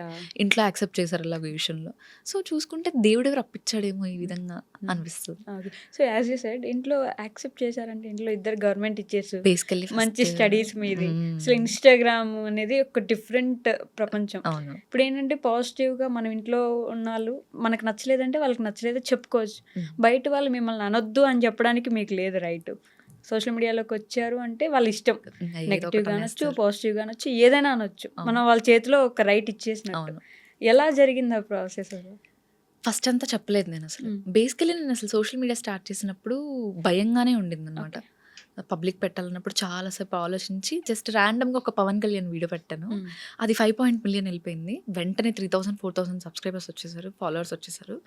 ఇంట్లో యాక్సెప్ట్ చేశారు అలా ఈ విషయంలో. సో చూసుకుంటే దేవుడు ఎవరు రప్పించాడేమో ఈ విధంగా అనిపిస్తుంది. సో యాజ్ యూ సెడ్ ఇంట్లో యాక్సెప్ట్ చేశారంటే ఇంట్లో ఇద్దరు గవర్నమెంట్ ఇచ్చేసి బేసికల్లీ మంచి స్టడీస్ మీది. అసలు ఇన్స్టాగ్రామ్ అనేది ఒక డిఫరెంట్ ప్రపంచం. అవును. ఇప్పుడు ఏంటంటే పాజిటివ్ గా మనం ఇంట్లో ఉన్నాళ్ళు మనకు నచ్చలేదంటే వాళ్ళకి నచ్చలేదో చెప్పుకోవచ్చు. బయట వాళ్ళు మిమ్మల్ని అనొద్దు అని చెప్పడానికి మీకు లేదు రైట్. సోషల్ మీడియాలోకి వచ్చారు అంటే వాళ్ళ ఇష్టం, నెగిటివ్ గా అనొచ్చు, పాజిటివ్ గా అనొచ్చు, ఏదైనా అనొచ్చు. మనం వాళ్ళ చేతిలో ఒక రైట్ ఇచ్చేసినట్టు. ఎలా జరిగింది ఆ ప్రాసెస్? ఫస్ట్ అంతా చెప్పలేదు నేను అసలు. బేసికలీ నేను అసలు సోషల్ మీడియా స్టార్ట్ చేసినప్పుడు భయంగానే ఉండింది అనమాట. పబ్లిక్ పెట్టాలన్నప్పుడు చాలాసేపు ఆలోచించి జస్ట్ ర్యాండమ్గా ఒక పవన్ కళ్యాణ్ వీడియో పెట్టాను. అది 5 million వెళ్ళిపోయింది. వెంటనే 3000 4000 సబ్స్క్రైబర్స్ వచ్చేసారు, ఫాలోవర్స్ వచ్చేసారు.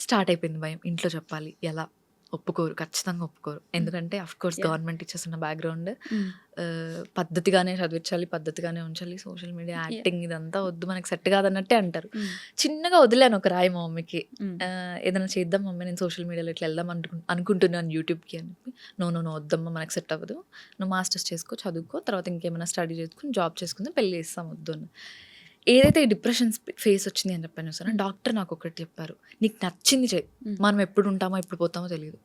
స్టార్ట్ అయిపోయింది భయం. ఇంట్లో చెప్పాలి, ఎలా ఒప్పుకోరు, ఖచ్చితంగా ఒప్పుకోరు. ఎందుకంటే అఫ్ కోర్స్ గవర్నమెంట్ ఇచ్చేస్తున్న బ్యాక్గ్రౌండ్, పద్ధతిగానే చదివించాలి, పద్ధతిగానే ఉంచాలి, సోషల్ మీడియా యాక్టింగ్ ఇదంతా వద్దు, మనకి సెట్ కాదన్నట్టే అంటారు. చిన్నగా వదిలేను ఒక రాయి మా మమ్మీకి, ఏదైనా చేద్దాం మమ్మీ, నేను సోషల్ మీడియాలో ఇట్లా వెళ్దాం అనుకుంటున్నాను యూట్యూబ్కి అని చెప్పి. నో వద్దమ్మా, మనకు సెట్ అవ్వదు, నువ్వు మాస్టర్స్ చేసుకో, చదువుకో, తర్వాత ఇంకేమైనా స్టడీ చేసుకుని జాబ్ చేసుకుందాం, పెళ్ళి చేస్తాం, వద్దు అని. ఏదైతే ఈ డిప్రెషన్ ఫేస్ వచ్చింది అని చెప్పాను సార్, డాక్టర్ నాకు ఒకటి చెప్పారు, నీకు నచ్చింది చేయి, మనం ఎప్పుడు ఉంటామో ఎప్పుడు పోతామో తెలియదు,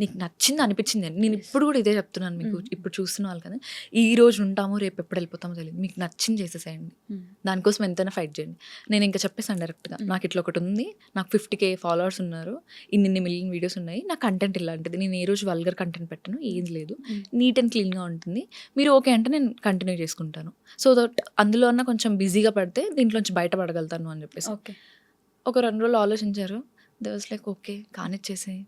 నీకు నచ్చింది అనిపించింది అని. నేను ఇప్పుడు కూడా ఇదే చెప్తున్నాను మీకు, ఇప్పుడు చూస్తున్న వాళ్ళు కదా, ఈ రోజు ఉంటామో రేపు ఎప్పుడు వెళ్ళిపోతామో తెలియదు, మీకు నచ్చింది చేసేసేయండి, దానికోసం ఎంతైనా ఫైట్ చేయండి. నేను ఇంకా చెప్పేసాను డైరెక్ట్గా, నాకు ఇట్లా ఒకటి ఉంది, నాకు 50K ఫాలోవర్స్ ఉన్నారు, ఇన్ని మిలియన్ వీడియోస్ ఉన్నాయి, నా కంటెంట్ ఇలాంటిది, నేను ఏ రోజు వల్గర్ కంటెంట్ పెట్టను, ఏం లేదు, నీట్ అండ్ క్లీన్గా ఉంటుంది, మీరు ఓకే అంటే నేను కంటిన్యూ చేసుకుంటాను, సో దట్ అందులో అన్న కొంచెం బిజీగా పడితే దీంట్లోంచి బయటపడగలుగుతాను అని చెప్పేసి. ఒక 2 రోజులు ఆలోచించారు. దే వాస్ లైక్ ఓకే కానిచ్చేసేయి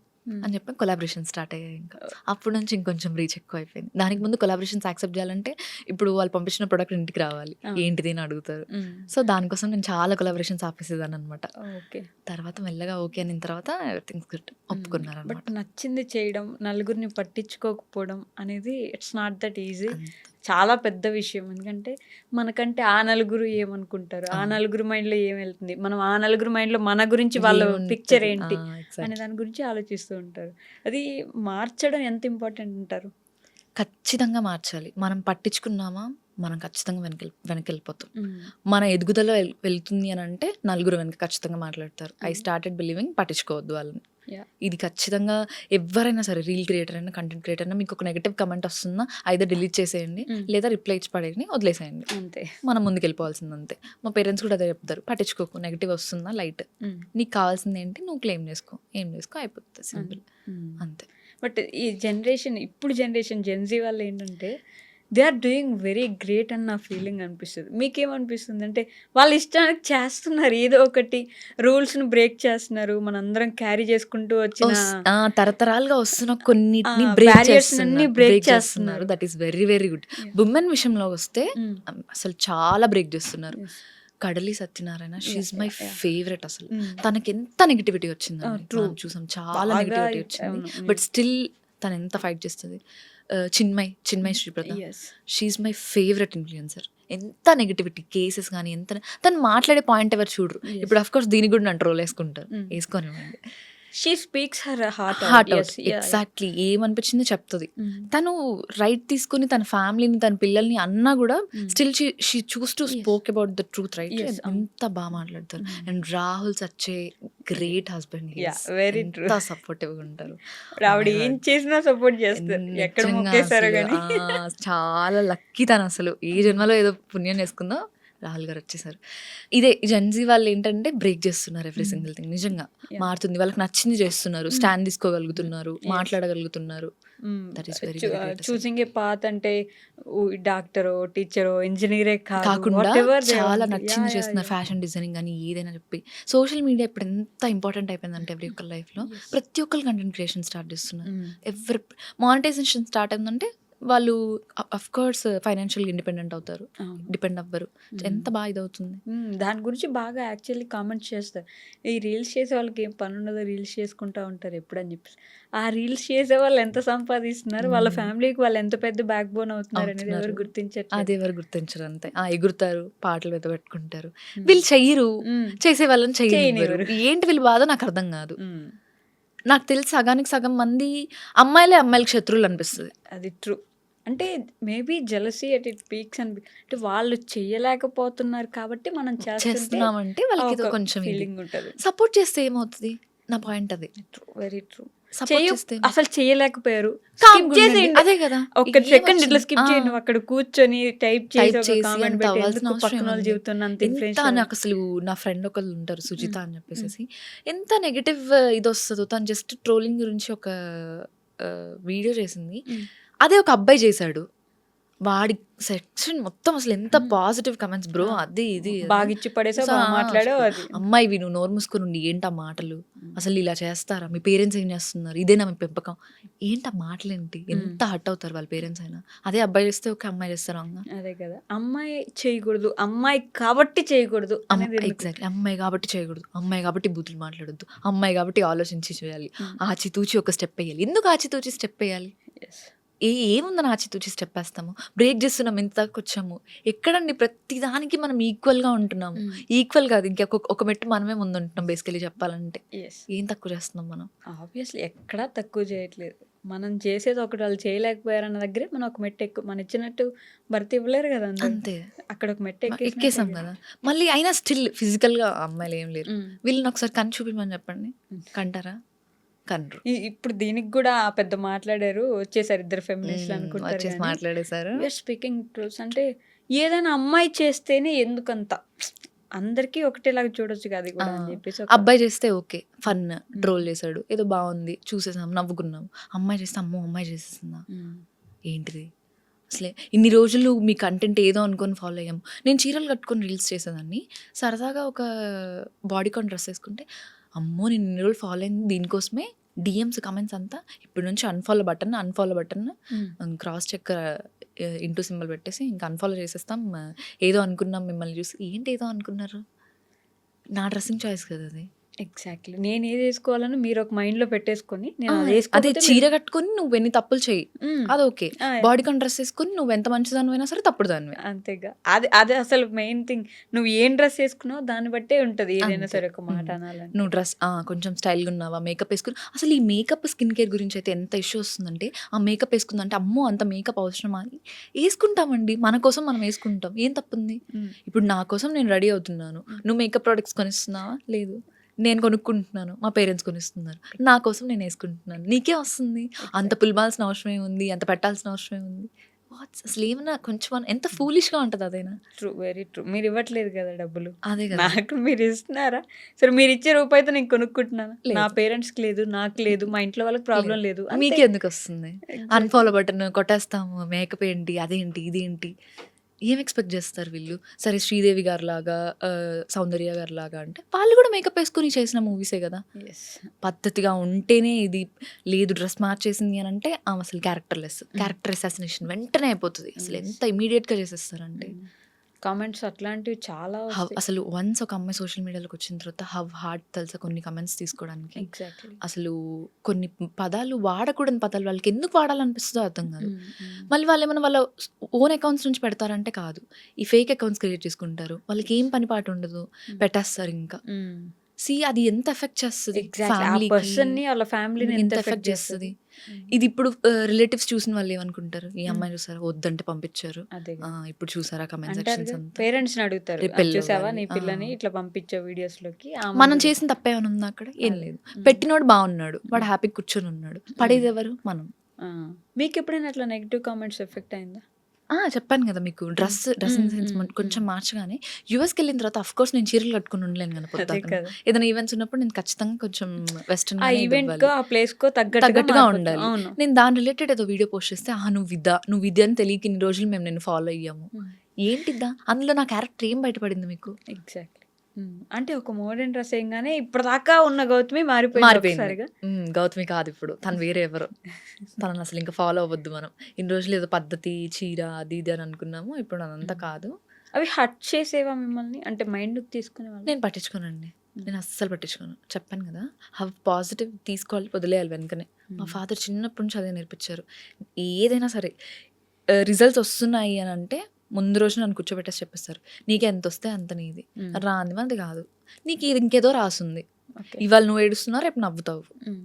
అని చెప్పి కొలాబరేషన్ స్టార్ట్ అయ్యాయి. ఇంకా అప్పటి నుంచి ఇంకొంచెం రీచ్ ఎక్కువ అయిపోయింది. దానికి ముందు కొలాబరేషన్స్ యాక్సెప్ట్ చేయాలంటే ఇప్పుడు వాళ్ళు పంపించిన ప్రొడక్ట్ ఇంటికి రావాలి, ఏంటిది అని అడుగుతారు. సో దానికోసం నేను చాలా కొలాబరేషన్స్ ఆపేసేదాన్ని అనమాట. ఓకే. తర్వాత మెల్లగా ఓకే అయిన తర్వాత ఎవ్రీథింగ్స్ గుడ్ ఒప్పుకున్నారు బట్ అనమాట. నచ్చింది చేయడం, నలుగురిని పట్టించుకోకపోవడం అనేది ఇట్స్ నాట్ దట్ ఈజీ. చాలా పెద్ద విషయం. ఎందుకంటే మనకంటే ఆ నలుగురు ఏమనుకుంటారు, ఆ నలుగురు మైండ్లో ఏం వెళ్తుంది, మనం ఆ నలుగురు మైండ్లో మన గురించి వాళ్ళ పిక్చర్ ఏంటి అనే దాని గురించి ఆలోచిస్తూ ఉంటారు. అది మార్చడం ఎంత ఇంపార్టెంట్ అంటారు? ఖచ్చితంగా మార్చాలి. మనం పట్టించుకున్నామా మనం ఖచ్చితంగా వెనక్కి వెళ్ళిపోతాం. మన ఎదుగుదల వెళ్తుంది అని అంటే నలుగురు వెనక ఖచ్చితంగా మాట్లాడతారు. ఐ స్టార్టెడ్ బిలీవింగ్ పట్టించుకోవద్దు వాళ్ళని. ఇది ఖచ్చితంగా ఎవరైనా సరే, రీల్ క్రియేటర్ అయినా కంటెంట్ క్రియేటర్ అయినా, మీకు ఒక నెగటివ్ కమెంట్ వస్తుందా అయితే డిలీట్ చేసేయండి, లేదా రిప్లై ఇచ్చి పడేయండి, వదిలేసేయండి, అంతే. మనం ముందుకు వెళ్ళిపోవాల్సింది అంతే. మా పేరెంట్స్ కూడా అదే చెప్తారు, పట్టించుకోకు, నెగటివ్ వస్తుందా లైట్, నీకు కావాల్సింది ఏంటి నువ్వు క్లెయిమ్ చేసుకో, ఏం చేసుకో, అయిపోతుంది, సింపుల్ అంతే. బట్ ఈ జనరేషన్, ఇప్పుడు జనరేషన్ జెన్జీ వాళ్ళు ఏంటంటే they are doing very great అని నా ఫీలింగ్ అనిపిస్తుంది. మీకేమనిపిస్తుంది? అంటే వాళ్ళ ఇష్టానికి చేస్తున్నారు, ఏదో ఒకటి రూల్స్ని బ్రేక్ చేస్తున్నారు, మనందరం క్యారీ చేసుకుంటూ వచ్చిన తరతరాలుగా వస్తున్న కొన్నిటిని barriers అన్ని break చేస్తున్నారు. That is very very good. Women విషయంలో వస్తే అసలు చాలా బ్రేక్ చేస్తున్నారు. కడలి సత్యనారాయణ, షీఈ్ మై ఫేవరెట్. అసలు తనకి ఎంత నెగిటివిటీ వచ్చిందండి, మనం చూసాం చాలా నెగిటివిటీ వచ్చింది, బట్ స్టిల్ తను ఎంత ఫైట్ చేస్తుంది. Chinmayi Sripaada, she's my favourite influencer. ఎంత నెగిటివిటీ కేసెస్ కానీ ఎంత తను మాట్లాడే పాయింట్ ఎవరు చూడరు. ఇప్పుడు అఫ్ కోర్స్ దీనికి కూడా నన్ను ట్రోల్ వేసుకుంటారు, వేసుకొనివ్వండి. She speaks her heart out. Exactly ఏమనిపించిందో చెప్తుంది. తను రైట్ తీసుకుని తన ఫ్యామిలీని తన పిల్లల్ని అన్నా కూడా still she choose to spoke about the truth, right. ఎంత బాగా మాట్లాడతారు. అండ్ రాహుల్ సచ్చే గ్రేట్ హస్బెండ్, ఎంత సపోర్టివ్ గా ఉంటారు. ఆవిడ ఏం చేసినా సపోర్ట్ చేస్తారు, ఎక్కడ మొక్కేసారో కానీ. చాలా లక్కీ తను, అసలు ఏ జన్మలో ఏదో పుణ్యం చేసుకుందో రాహుల్ గారు వచ్చేసారు. ఇదే జెన్జీ వాళ్ళు ఏంటంటే బ్రేక్ చేస్తున్నారు ఎవ్రీ సింగిల్ థింగ్. నిజంగా మారుతుంది, వాళ్ళకి నచ్చింది చేస్తున్నారు, స్టాండ్ తీసుకోగలుగుతున్నారు, మాట్లాడగలుగుతున్నారు. That is very choosing a path. అంటే డాక్టరో టీచరో ఇంజనీరే కాకుండా చాలా నచ్చింది చేస్తున్నారు. ఫ్యాషన్ డిజైనింగ్ అని ఏదైనా చెప్పి. సోషల్ మీడియా ఇప్పుడు ఎంత ఇంపార్టెంట్ అయిపోయిందంటే ఎవ్రీ ఒక్కరి లైఫ్లో ప్రతి ఒక్కరు కంటెంట్ క్రియేషన్ స్టార్ట్ చేస్తున్నారు. ఎవరి మానిటైజేషన్ స్టార్ట్ అయిందంటే వాళ్ళు అఫ్ కోర్స్ ఫైనాన్షియల్గా ఇండిపెండెంట్ అవుతారు, డిపెండ్ అవ్వరు. ఎంత బాగా ఇదవుతుంది. దాని గురించి బాగా యాక్చువల్లీ కామెంట్స్ చేస్తారు. ఈ రీల్స్ చేసే వాళ్ళకి ఏం పని ఉండదు, రీల్స్ చేసుకుంటూ ఉంటారు ఎప్పుడని చెప్పేసి. ఆ రీల్స్ చేసే వాళ్ళు ఎంత సంపాదిస్తున్నారు, వాళ్ళ ఫ్యామిలీకి వాళ్ళు ఎంత పెద్ద బ్యాక్ బోన్ అవుతున్నారు అనేది ఎవరు గుర్తించారు. అది ఎవరు గుర్తించరు, అంతే. ఎగురుతారు, పాటలు వెతబెట్టుకుంటారు, వీళ్ళు చెయ్యరు, చేసే వాళ్ళని చెయ్యనివ్వరు. ఏంటి వీళ్ళ బాధ నాకు అర్థం కాదు. నాకు తెలిసి సగానికి సగం మంది అమ్మాయిలకి శత్రువులు అనిపిస్తుంది. అది ట్రూ. అంటే maybe jealousy at it peaks అని, అంటే వాళ్ళు చెయ్యలేకపోతున్నారు కాబట్టి మనం చేస్తున్నామంటే వాళ్ళకి కొంచెం ఫీలింగ్ ఉంటుంది. సపోర్ట్ చేస్తే ఏమవుతుంది, నా పాయింట్ అది. Very true. అసలు చేయలేకపోయారు, అదే కదా. ఒక సెకండ్ ఇట్లా స్కిప్ చేయండి, అక్కడ కూర్చొని టైప్ చేసి నాకు అసలు నా ఫ్రెండ్ ఒకళ్ళు ఉంటారు సుజిత అని చెప్పేసి, ఎంత నెగటివ్ ఇది వస్తుందో. తను జస్ట్ ట్రోలింగ్ గురించి ఒక వీడియో చేసింది, అదే ఒక అబ్బాయి చేశాడు, వాడి సెక్షన్ మొత్తం అసలు ఎంత పాజిటివ్ కమెంట్స్ బ్రో, అది ఇది బాగిచ్చి పడేసా మాట్లాడో. అమ్మాయి నువ్వు నోరు మూసుకొని ఉండి, ఏంటా మాటలు, అసలు ఇలా చేస్తారా, మీ పేరెంట్స్ ఏం చేస్తున్నారు, ఇదేనా మీ పెంపకం, ఏంటా మాటలేంటి, ఎంత హట్ అవుతారు వాళ్ళ పేరెంట్స్ అయినా. అదే అబ్బాయి చేస్తే ఒక అమ్మాయి చేస్తారు. అదే కదా, అమ్మాయి చేయకూడదు, అమ్మాయి కాబట్టి చేయకూడదు. ఎగ్జాక్ట్లీ, అమ్మాయి కాబట్టి చేయకూడదు, అమ్మాయి కాబట్టి బూతులు మాట్లాడొద్దు, అమ్మాయి కాబట్టి ఆలోచించి చేయాలి, ఆచితూచి ఒక స్టెప్ వేయాలి. ఎందుకు ఆచితూచి స్టెప్ వేయాలి? ఏముందని ఆచితూచి స్టెప్ వేస్తాము, బ్రేక్ చేస్తున్నాం, ఎంత దాకా వచ్చాము, ఎక్కడండి? ప్రతి దానికి మనం ఈక్వల్గా ఉంటున్నాము. ఈక్వల్ కాదు, ఒక మెట్టు మనమే ముందు ఉంటున్నాం బేసికలీ చెప్పాలంటే. ఏం తక్కువ చేస్తున్నాం మనం? ఆబ్వియస్లీ ఎక్కడా తక్కువ చేయట్లేదు. మనం చేసేది ఒకటి, వాళ్ళు చేయలేకపోయారన్న దగ్గరే మనం ఒక మెట్టు ఎక్కువ, మన ఇచ్చినట్టు భర్తీ ఇవ్వలేరు కదా, అంతే. అక్కడ ఒక మెట్టు ఎక్కేసాం కదా. మళ్ళీ అయినా స్టిల్ ఫిజికల్గా అమ్మాయిలు ఏం లేరు. వీళ్ళని ఒకసారి కన్ను చూపించమని చెప్పండి, కంటారా? కన్రు. ఇప్పుడు దీనికి కూడా పెద్ద మాట్లాడారు, వచ్చేసారు ఇద్దరు ఫెమినిస్ట్లు అనుకుంటారు, మాట్లాడేసారు. Speaking truths. అంటే ఏదైనా అమ్మాయి చేస్తేనే ఎందుకంత అందరికీ ఒకటేలాగా చూడొచ్చు కదా కూడా అని చెప్పేసి. అబ్బాయి చేస్తే ఓకే, ఫన్ ట్రోల్ చేశాడు, ఏదో బాగుంది, చూసేసాం, నవ్వుకున్నాం. అమ్మాయి చేస్తే అమ్మో అమ్మాయి చేసేసిందా, ఏంటిది, అసలే ఇన్ని రోజులు మీ కంటెంట్ ఏదో అనుకొని ఫాలో అయ్యాము. నేను చీరలు కట్టుకొని రీల్స్ చేసేదాన్ని. సరదాగా ఒక బాడీకాన్ డ్రెస్ వేసుకుంటే, అమ్మో నేను ఇన్ని రోజులు ఫాలో అయింది దీనికోసమే, డిఎమ్స్ కమెంట్స్ అంతా ఇప్పటి నుంచి unfollow button cross check into symbol పెట్టేసి ఇంకా అన్ఫాలో చేసేస్తాం. ఏదో అనుకున్నాం మిమ్మల్ని చూసి. ఏంటి ఏదో అనుకున్నారు? నా డ్రెస్సింగ్ చాయిస్ కదా అది. ఎగ్జాక్ట్లీ. నేను ఏది వేసుకోవాలని మీరు ఒక మైండ్లో పెట్టేసుకొని నేను అది అదే వేసుకోకపోతే చీర కట్టుకొని నువ్వు ఎన్ని తప్పులు చెయ్యి, మ్మ్. అది ఓకే. ఆ, బాడీకాన్ డ్రెస్ వేసుకొని నువ్వు ఎంత మంచిదానివైనా సరే తప్పుడు దానివే. అంతేగా. అది అదే అసలు మెయిన్ థింగ్. నువ్వు ఏం డ్రెస్ వేసుకున్నావు దాన్ని బట్టే ఉంటుంది ఏదైనా అంతే. సరే ఒక మాట మ్మ్. అనాలంటే. నువ్వు డ్రెస్ కొంచెం స్టైల్గా ఉన్నావా, మేకప్ వేసుకుని, అసలు ఈ మేకప్ స్కిన్ కేర్ గురించి అయితే ఎంత ఇష్యూ వస్తుందంటే, ఆ మేకప్ వేసుకుందంటే అమ్మో అంత మేకప్ అవసరమా అని వేసుకుంటామండి. మన కోసం మనం వేసుకుంటాం, ఏం తప్పుంది? మ్మ్. ఇప్పుడు నా కోసం నేను రెడీ అవుతున్నాను, నువ్వు మేకప్ ప్రోడక్ట్స్ కొనిస్తున్నావా? లేదు. నేను కొనుక్కుంటున్నాను, మా పేరెంట్స్ కొనిస్తున్నారు, నా కోసం నేను వేసుకుంటున్నాను. నీకే వస్తుంది, అంత పులిమాల్సిన అవసరమే ఉంది, అంత పెట్టాల్సిన అవసరమే ఉంది. అసలు ఏమన్నా కొంచెం ఎంత ఫూలిష్గా ఉంటుంది అదైనా. True, very true. మీరు ఇవ్వట్లేదు కదా డబ్బులు, అదే కదా. నాకు మీరు ఇస్తున్నారా? సరే మీరు ఇచ్చే రూపాయితో నేను కొనుక్కుంటున్నాను. లేదు. నా పేరెంట్స్కి లేదు, నాకు లేదు, మా ఇంట్లో వాళ్ళకి ప్రాబ్లం లేదు. అంతే. మీకు ఎందుకు వస్తుంది? Exactly. అన్ఫాలో బటన్ కొట్టేస్తాము, మేకప్ ఏంటి, అదేంటి, ఇదేంటి, ఏం ఎక్స్పెక్ట్ చేస్తారు వీళ్ళు? సరే శ్రీదేవి గారు లాగా, సౌందర్య గారు లాగా అంటే వాళ్ళు కూడా మేకప్ వేసుకుని చేసిన మూవీసే కదా. Yes. పద్ధతిగా ఉంటేనే ఇది, లేదు డ్రెస్ మార్చేసింది అని అంటే ఆమె అసలు క్యారెక్టర్ అసాసినేషన్ వెంటనే అయిపోతుంది. అసలు ఎంత ఇమీడియట్గా చేసేస్తారంటే. కామెంట్స్ అట్లాంటివి చాలా వస్తాయి. అసలు వన్స్ ఒక అమ్మాయి సోషల్ మీడియాలోకి వచ్చిన తర్వాత హవ్ హార్డ్ తెలుసా కొన్ని కమెంట్స్ తీసుకోవడానికి. ఎగ్జాక్ట్లీ. అసలు కొన్ని పదాలు వాడకూడని పదాలు వాళ్ళకి ఎందుకు వాడాలనిపిస్తుందో అర్థం కాదు. మళ్ళీ వాళ్ళు ఏమైనా వాళ్ళ ఓన్ అకౌంట్స్ నుంచి పెడతారంటే కాదు, ఈ ఫేక్ అకౌంట్స్ క్రియేట్ చేసుకుంటారు. వాళ్ళకి ఏం పని పాటు ఉండదు, పెట్టేస్తారు ఇంకా. అది ఎంత ఎఫెక్ట్ చేస్తుంది ఎగ్జాక్ట్లీ. ఆ పర్సన్ ని వాళ్ళ ఫ్యామిలీని ఎంత ఎఫెక్ట్ చేస్తుంది. ఇది ఇప్పుడు రిలేటివ్స్ చూసిన వాళ్ళు ఏమనుకుంటారు, ఈ అమ్మాయి చూసారా వద్దంటే పంపించారు, అదే ఇప్పుడు చూసారా కమెంట్ అంటారు సెక్షన్స్ కదా, అంతా. పేరెంట్స్ ని అడుగుతారు, రేపు "అది పెళ్ళి చూసావా నీ అవ్వాలి." పిల్లని ఇట్లా పంపించే వీడియోస్ లోకి. మనం చేసిన తప్పేమైనా ఉందా అక్కడ? ఏం లేదు. పెట్టినోడు బాగున్నాడు, వాడు హ్యాపీ కూర్చొని ఉన్నాడు, పడేది ఎవరు? మనం. మీకు ఎప్పుడైనా అట్లా నెగిటివ్ కామెంట్స్ ఎఫెక్ట్ అయిందా? చెప్పాను కదా మీకు, డ్రెస్సింగ్ సెన్స్ కొంచెం మార్చగానే. యూఎస్కి వెళ్ళిన తర్వాత అఫ్ కోర్స్ నేను చీరలు కట్టుకుని ఉండలేను కదా అదే పొద్దున్న. కదా. ఏదైనా ఈవెంట్స్ ఉన్నప్పుడు నేను ఖచ్చితంగా కొంచెం వెస్టర్న్ ఆ ఈవెంట్ కో ఆ ప్లేస్ కో తగ్గట్టుగా మారిపోతుంది. ఉండాలి. అవును. నేను దాని రిలేటెడ్ ఏదో వీడియో పోస్ట్ చేస్తే, నువ్వు విద్య అని తెలియక ఇన్ని రోజులు మేము నేను ఫాలో అయ్యాము. ఏంటిద్దా అందులో నా క్యారెక్టర్ ఏం బయటపడింది మీకు? ఎగ్జాక్ట్లీ. అంటే ఒక మోడర్న్ డ్రెస్ వేయగానే ఇప్పటిదాకా ఉన్న గౌతమి మారిపోయింది. గౌతమి కాదు ఇప్పుడు, తను వేరే ఎవరు. తనని అసలు ఇంకా ఫాలో అవ్వద్దు మనం. ఇన్ని రోజులు ఏదో పద్ధతి, చీర, అది ఇది అని అనుకున్నాము, ఇప్పుడు అదంతా కాదు. అవి హట్ చేసేవా మిమ్మల్ని? అంటే మైండ్ తీసుకునే వాళ్ళు? నేను పట్టించుకోనండి, నేను అస్సలు పట్టించుకోను. చెప్పాను కదా, పాజిటివ్ తీసుకోవాలి, వదిలేయాలి వెనుకనే. మా ఫాదర్ చిన్నప్పటి నుంచి అదే నేర్పించారు. ఏదైనా సరే రిజల్ట్స్ వస్తున్నాయి అని అంటే ముందు రోజు నన్ను కూర్చోబెట్టేసి చెప్పేస్తారు, నీకు ఎంత వస్తే అంత నీది, రాంది మనది కాదు, నీకు ఇది ఇంకేదో రాసుంది, ఇవాళ నువ్వు ఏడుస్తున్నావు రేపు నవ్వుతావు,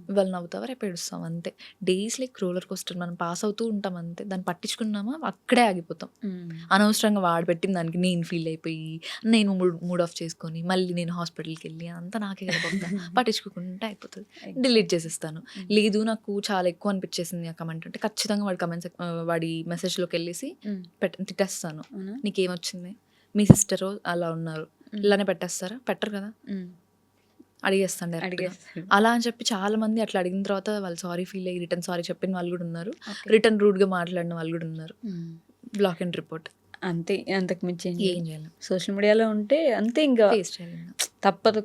ఇవాళ నవ్వుతావా రేపు ఏడుస్తావు, అంతే. డేస్ లైక్ రోలర్ కోస్టర్, మనం పాస్ అవుతూ ఉంటాం అంతే. దాన్ని పట్టించుకున్నామా అక్కడే ఆగిపోతాం. అనవసరంగా వాడు పెట్టిన దానికి నేను ఫీల్ అయిపోయి, నేను మూడ్ ఆఫ్ చేసుకొని మళ్ళీ నేను హాస్పిటల్కి వెళ్ళి అంతా నాకే కదా పట్టించుకుంటే అయిపోతుంది, డిలీట్ చేసేస్తాను. లేదు నాకు చాలా ఎక్కువ అనిపించేసింది ఆ కమెంట్ అంటే ఖచ్చితంగా వాడి మెసేజ్లోకి వెళ్ళేసి తిట్టేస్తాను. నీకేమొచ్చింది, మీ సిస్టరు అలా ఉన్నారు, ఇలానే పెట్టేస్తారా? పెట్టరు కదా, అడిగేస్తాను డైరెక్ట్గా. అలా అని చెప్పి చాలా మంది అట్లా అడిగిన తర్వాత వాళ్ళు సారీ ఫీల్ అయ్యి రిటర్న్ సారీ చెప్పిన వాళ్ళు కూడా ఉన్నారు, రిటర్న్ రూడ్గా మాట్లాడిన వాళ్ళు కూడా ఉన్నారు. బ్లాక్ అండ్ రిపోర్ట్ అంతే, అంతకు మించి ఏం చేయాలి. సోషల్ మీడియాలో ఉంటే అంతే, ఇంకా ఫేస్ చేయాలి. తప్పదు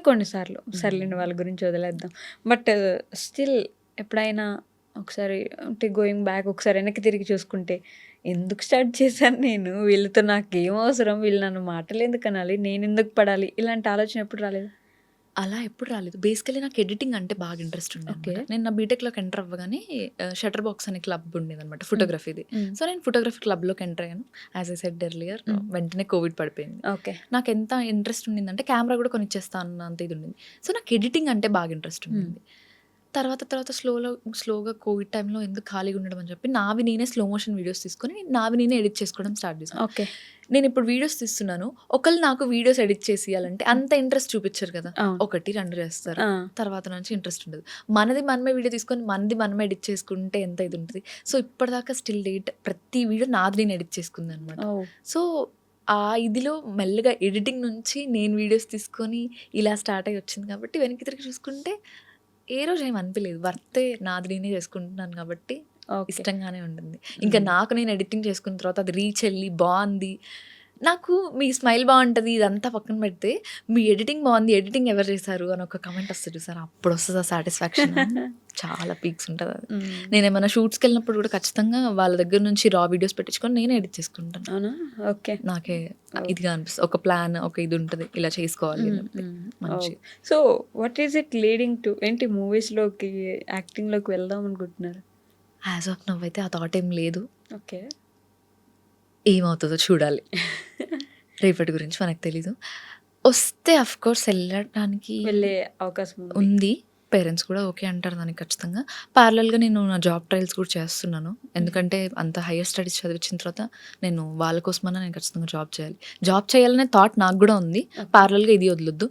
కొన్నిసార్లు. సర్లేండి వాళ్ళ గురించి వదిలేద్దాం. బట్ స్టిల్ ఎప్పుడైనా ఒకసారి అంటే గోయింగ్ బ్యాక్, ఒకసారి వెనక్కి తిరిగి చూసుకుంటే, ఎందుకు స్టార్ట్ చేశాను నేను, వీళ్ళతో నాకేం అవసరం, వీళ్ళు నన్ను మాటలు ఎందుకు అనాలి, నేను ఎందుకు పడాలి, ఇలాంటి ఆలోచన ఎప్పుడు రాలేదు? అలా ఎప్పుడు రాలేదు. బేసికలీ నాకు ఎడిటింగ్ అంటే బాగా ఇంట్రెస్ట్ ఉండేది. నేను నా బీటెక్లోకి ఎంటర్ అవ్వగానే షటర్ బాక్స్ అనే క్లబ్ ఉండేది అనమాట, ఫోటోగ్రఫీది. సో నేను ఫోటోగ్రఫీ క్లబ్లోకి ఎంటర్ అయ్యాను. యాజ్ ఐ సెడ్ ఎర్లియర్, వెంటనే కోవిడ్ పడిపోయింది. నాకు ఎంత ఇంట్రెస్ట్ ఉండిందంటే కెమెరా కూడా కొనిచ్చేస్తా అన్నంత ఇది ఉండింది. సో నాకు ఎడిటింగ్ అంటే బాగా ఇంట్రెస్ట్ ఉండింది. తర్వాత స్లోగా కోవిడ్ టైంలో ఎందుకు ఖాళీగా ఉండడం అని చెప్పి నావి నేనే స్లో మోషన్ వీడియోస్ తీసుకొని నావి నేనే ఎడిట్ చేసుకోవడం స్టార్ట్ చేశాను. నేను ఇప్పుడు వీడియోస్ తీస్తున్నాను, ఒకళ్ళు నాకు వీడియోస్ ఎడిట్ చేసి ఇవ్వాలంటే అంత ఇంట్రెస్ట్ చూపించారు కదా, 1-2 చేస్తారు, తర్వాత నుంచి ఇంట్రెస్ట్ ఉండదు. మనది మనమే వీడియో తీసుకొని మనమే ఎడిట్ చేసుకుంటే ఎంత ఇది ఉంటుంది. సో ఇప్పటిదాకా స్టిల్ లేట్ ప్రతి వీడియో నాది నేను ఎడిట్ చేసుకుంది అనమాట. సో ఆ ఇదిలో మెల్లగా ఎడిటింగ్ నుంచి నేను వీడియోస్ తీసుకొని ఇలా స్టార్ట్ అయ్యి వచ్చింది కాబట్టి వెనక్కి తిరిగి చూసుకుంటే ఏ రోజు ఏమి అనిపించలేదు. వర్తే నాది నేనే చేసుకుంటున్నాను కాబట్టి ఓకే. ఇష్టంగానే ఉంటుంది. ఇంకా నాకు నేను ఎడిటింగ్ చేసుకున్న తర్వాత అది రీచ్ వెళ్ళి బాగుంది, నాకు మీ స్మైల్ బాగుంటుంది ఇదంతా పక్కన పెడితే మీ ఎడిటింగ్ బాగుంది, ఎడిటింగ్ ఎవరు చేశారు అని ఒక కమెంట్ వస్తుంది సార్, అప్పుడు వస్తుంది ఆ సాటిస్ఫాక్షన్. చాలా పీక్స్ ఉంటుంది అది. నేను ఏమైనా షూట్స్కి వెళ్ళినప్పుడు కూడా ఖచ్చితంగా వాళ్ళ దగ్గర నుంచి రా వీడియోస్ పెట్టించుకొని నేనే ఎడిట్ చేసుకుంటాను. అవునా? ఓకే. నాకే ఇదిగా అనిపిస్తుంది, ఒక ప్లాన్ ఒక ఇది ఉంటుంది ఇలా చేసుకోవాలి అని చెప్పి. మంచి so what is it leading to, ఏంటి మూవీస్లోకి యాక్టింగ్లోకి వెళ్దాం అనుకుంటున్నారు? యాజ్ ఆఫ్ నవ్ అయితే ఆ థాట్ ఏం లేదు, ఓకే. ఏమవుతుందో చూడాలి. రేపటి గురించి మనకు తెలీదు. వస్తే అఫ్ కోర్స్ వెళ్ళడానికి వెళ్ళే అవకాశం ఉంది. ఉంది. పేరెంట్స్ కూడా ఓకే అంటారు దానికి ఖచ్చితంగా. ప్యారలల్గా నేను నా జాబ్ ట్రయల్స్ కూడా చేస్తున్నాను, ఎందుకంటే అంత హైయర్ స్టడీస్ చదివించిన తర్వాత నేను వాళ్ళ కోసమన్నా నేను ఖచ్చితంగా జాబ్ చేయాలి. జాబ్ చేయాలనే థాట్ నాకు కూడా ఉంది. ప్యారలల్గా ఇది వదలొద్దు.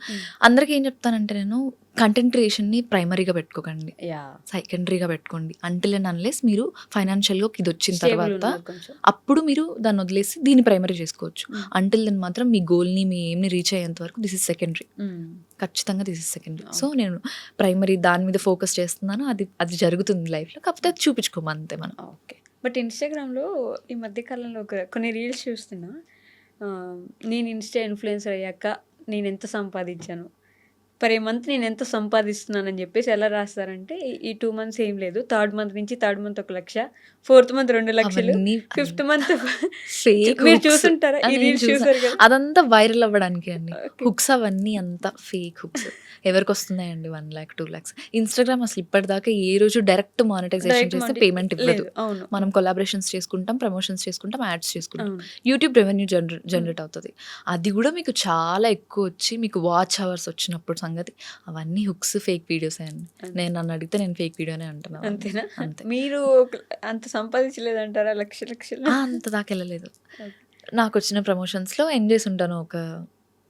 అందరికీ ఏం చెప్తానంటే నేను, కంటెంట్ క్రియేషన్ని ప్రైమరీగా పెట్టుకోకండి, యా, సెకండరీగా పెట్టుకోండి. అంటిల్ అండ్ అన్లెస్ మీరు ఫైనాన్షియల్గా ఇది వచ్చిన స్టేబుల్ తర్వాత ఉన్నారు కొంచెం. అప్పుడు మీరు దాన్ని వదిలేసి దీన్ని ప్రైమరీ చేసుకోవచ్చు. అంటిల్ దెన్ మాత్రం మీ గోల్ని మీ ఏమ్ని రీచ్ అయ్యేంత వరకు దిస్ ఇస్ సెకండరీ, ఖచ్చితంగా దిస్ ఇస్ సెకండరీ. సో నేను ప్రైమరీ దాని మీద ఫోకస్ చేస్తున్నాను, అది అది జరుగుతుంది లైఫ్లో, కాకపోతే అది చూపించుకోము అంతే మనం. ఓకే. బట్ ఇన్స్టాగ్రామ్లో ఈ మధ్యకాలంలో కొన్ని రీల్స్ చూస్తున్నా, నేను ఇన్స్టా ఇన్ఫ్లుయెన్సర్ అయ్యాక నేను ఎంత సంపాదించాను, పర్ ఏ మంత్ నేను ఎంత సంపాదిస్తున్నానని చెప్పేసి ఎలా రాస్తారంటే, ఈ 2 months ఏం లేదు, థర్డ్ మంత్ 1 లక్ష, 4th month 2 లక్షలు, అవన్నీ 5th month ఫేక్ మీరు చూసుంటారా? ఈ రీల్స్ చూసారు కదా? అదంతా వైరల్ అవ్వడానికి అండి. Okay. హుక్స్ అవన్నీ అంతా ఫేక్ హుక్స్. ఎవరికి వస్తున్నాయండి 1 lakh 2 lakhs? ఇన్స్టాగ్రామ్ అసలు ఇప్పటిదాకా ఏ రోజు డైరెక్ట్ మానిటైజేషన్ చేస్తే పేమెంట్ ఇవ్వదు. లేదు. అవును. మనం కొలాబరేషన్స్ చేసుకుంటాం, ప్రమోషన్స్ చేసుకుంటాం, యాడ్స్ చేసుకుంటాం. అవును. యూట్యూబ్ రెవెన్యూ జనరేట్ అవుతుంది. అది కూడా మీకు చాలా ఎక్కువ వచ్చి మీకు వాచ్ అవర్స్ వచ్చినప్పుడు సంగతి. అవన్నీ హుక్స్, ఫేక్ వీడియోస్ అండి. నేను నన్ను అడిగితే నేను ఫేక్ వీడియోనే అంటున్నాను. అంతేనా? అంతే. మీరు అంత సంపాదించలేదంటారా? లక్షలు అంత దాకా వెళ్ళలేదు. నాకు వచ్చిన ప్రమోషన్స్లో ఎండ్ చేసి ఉంటాను ఒక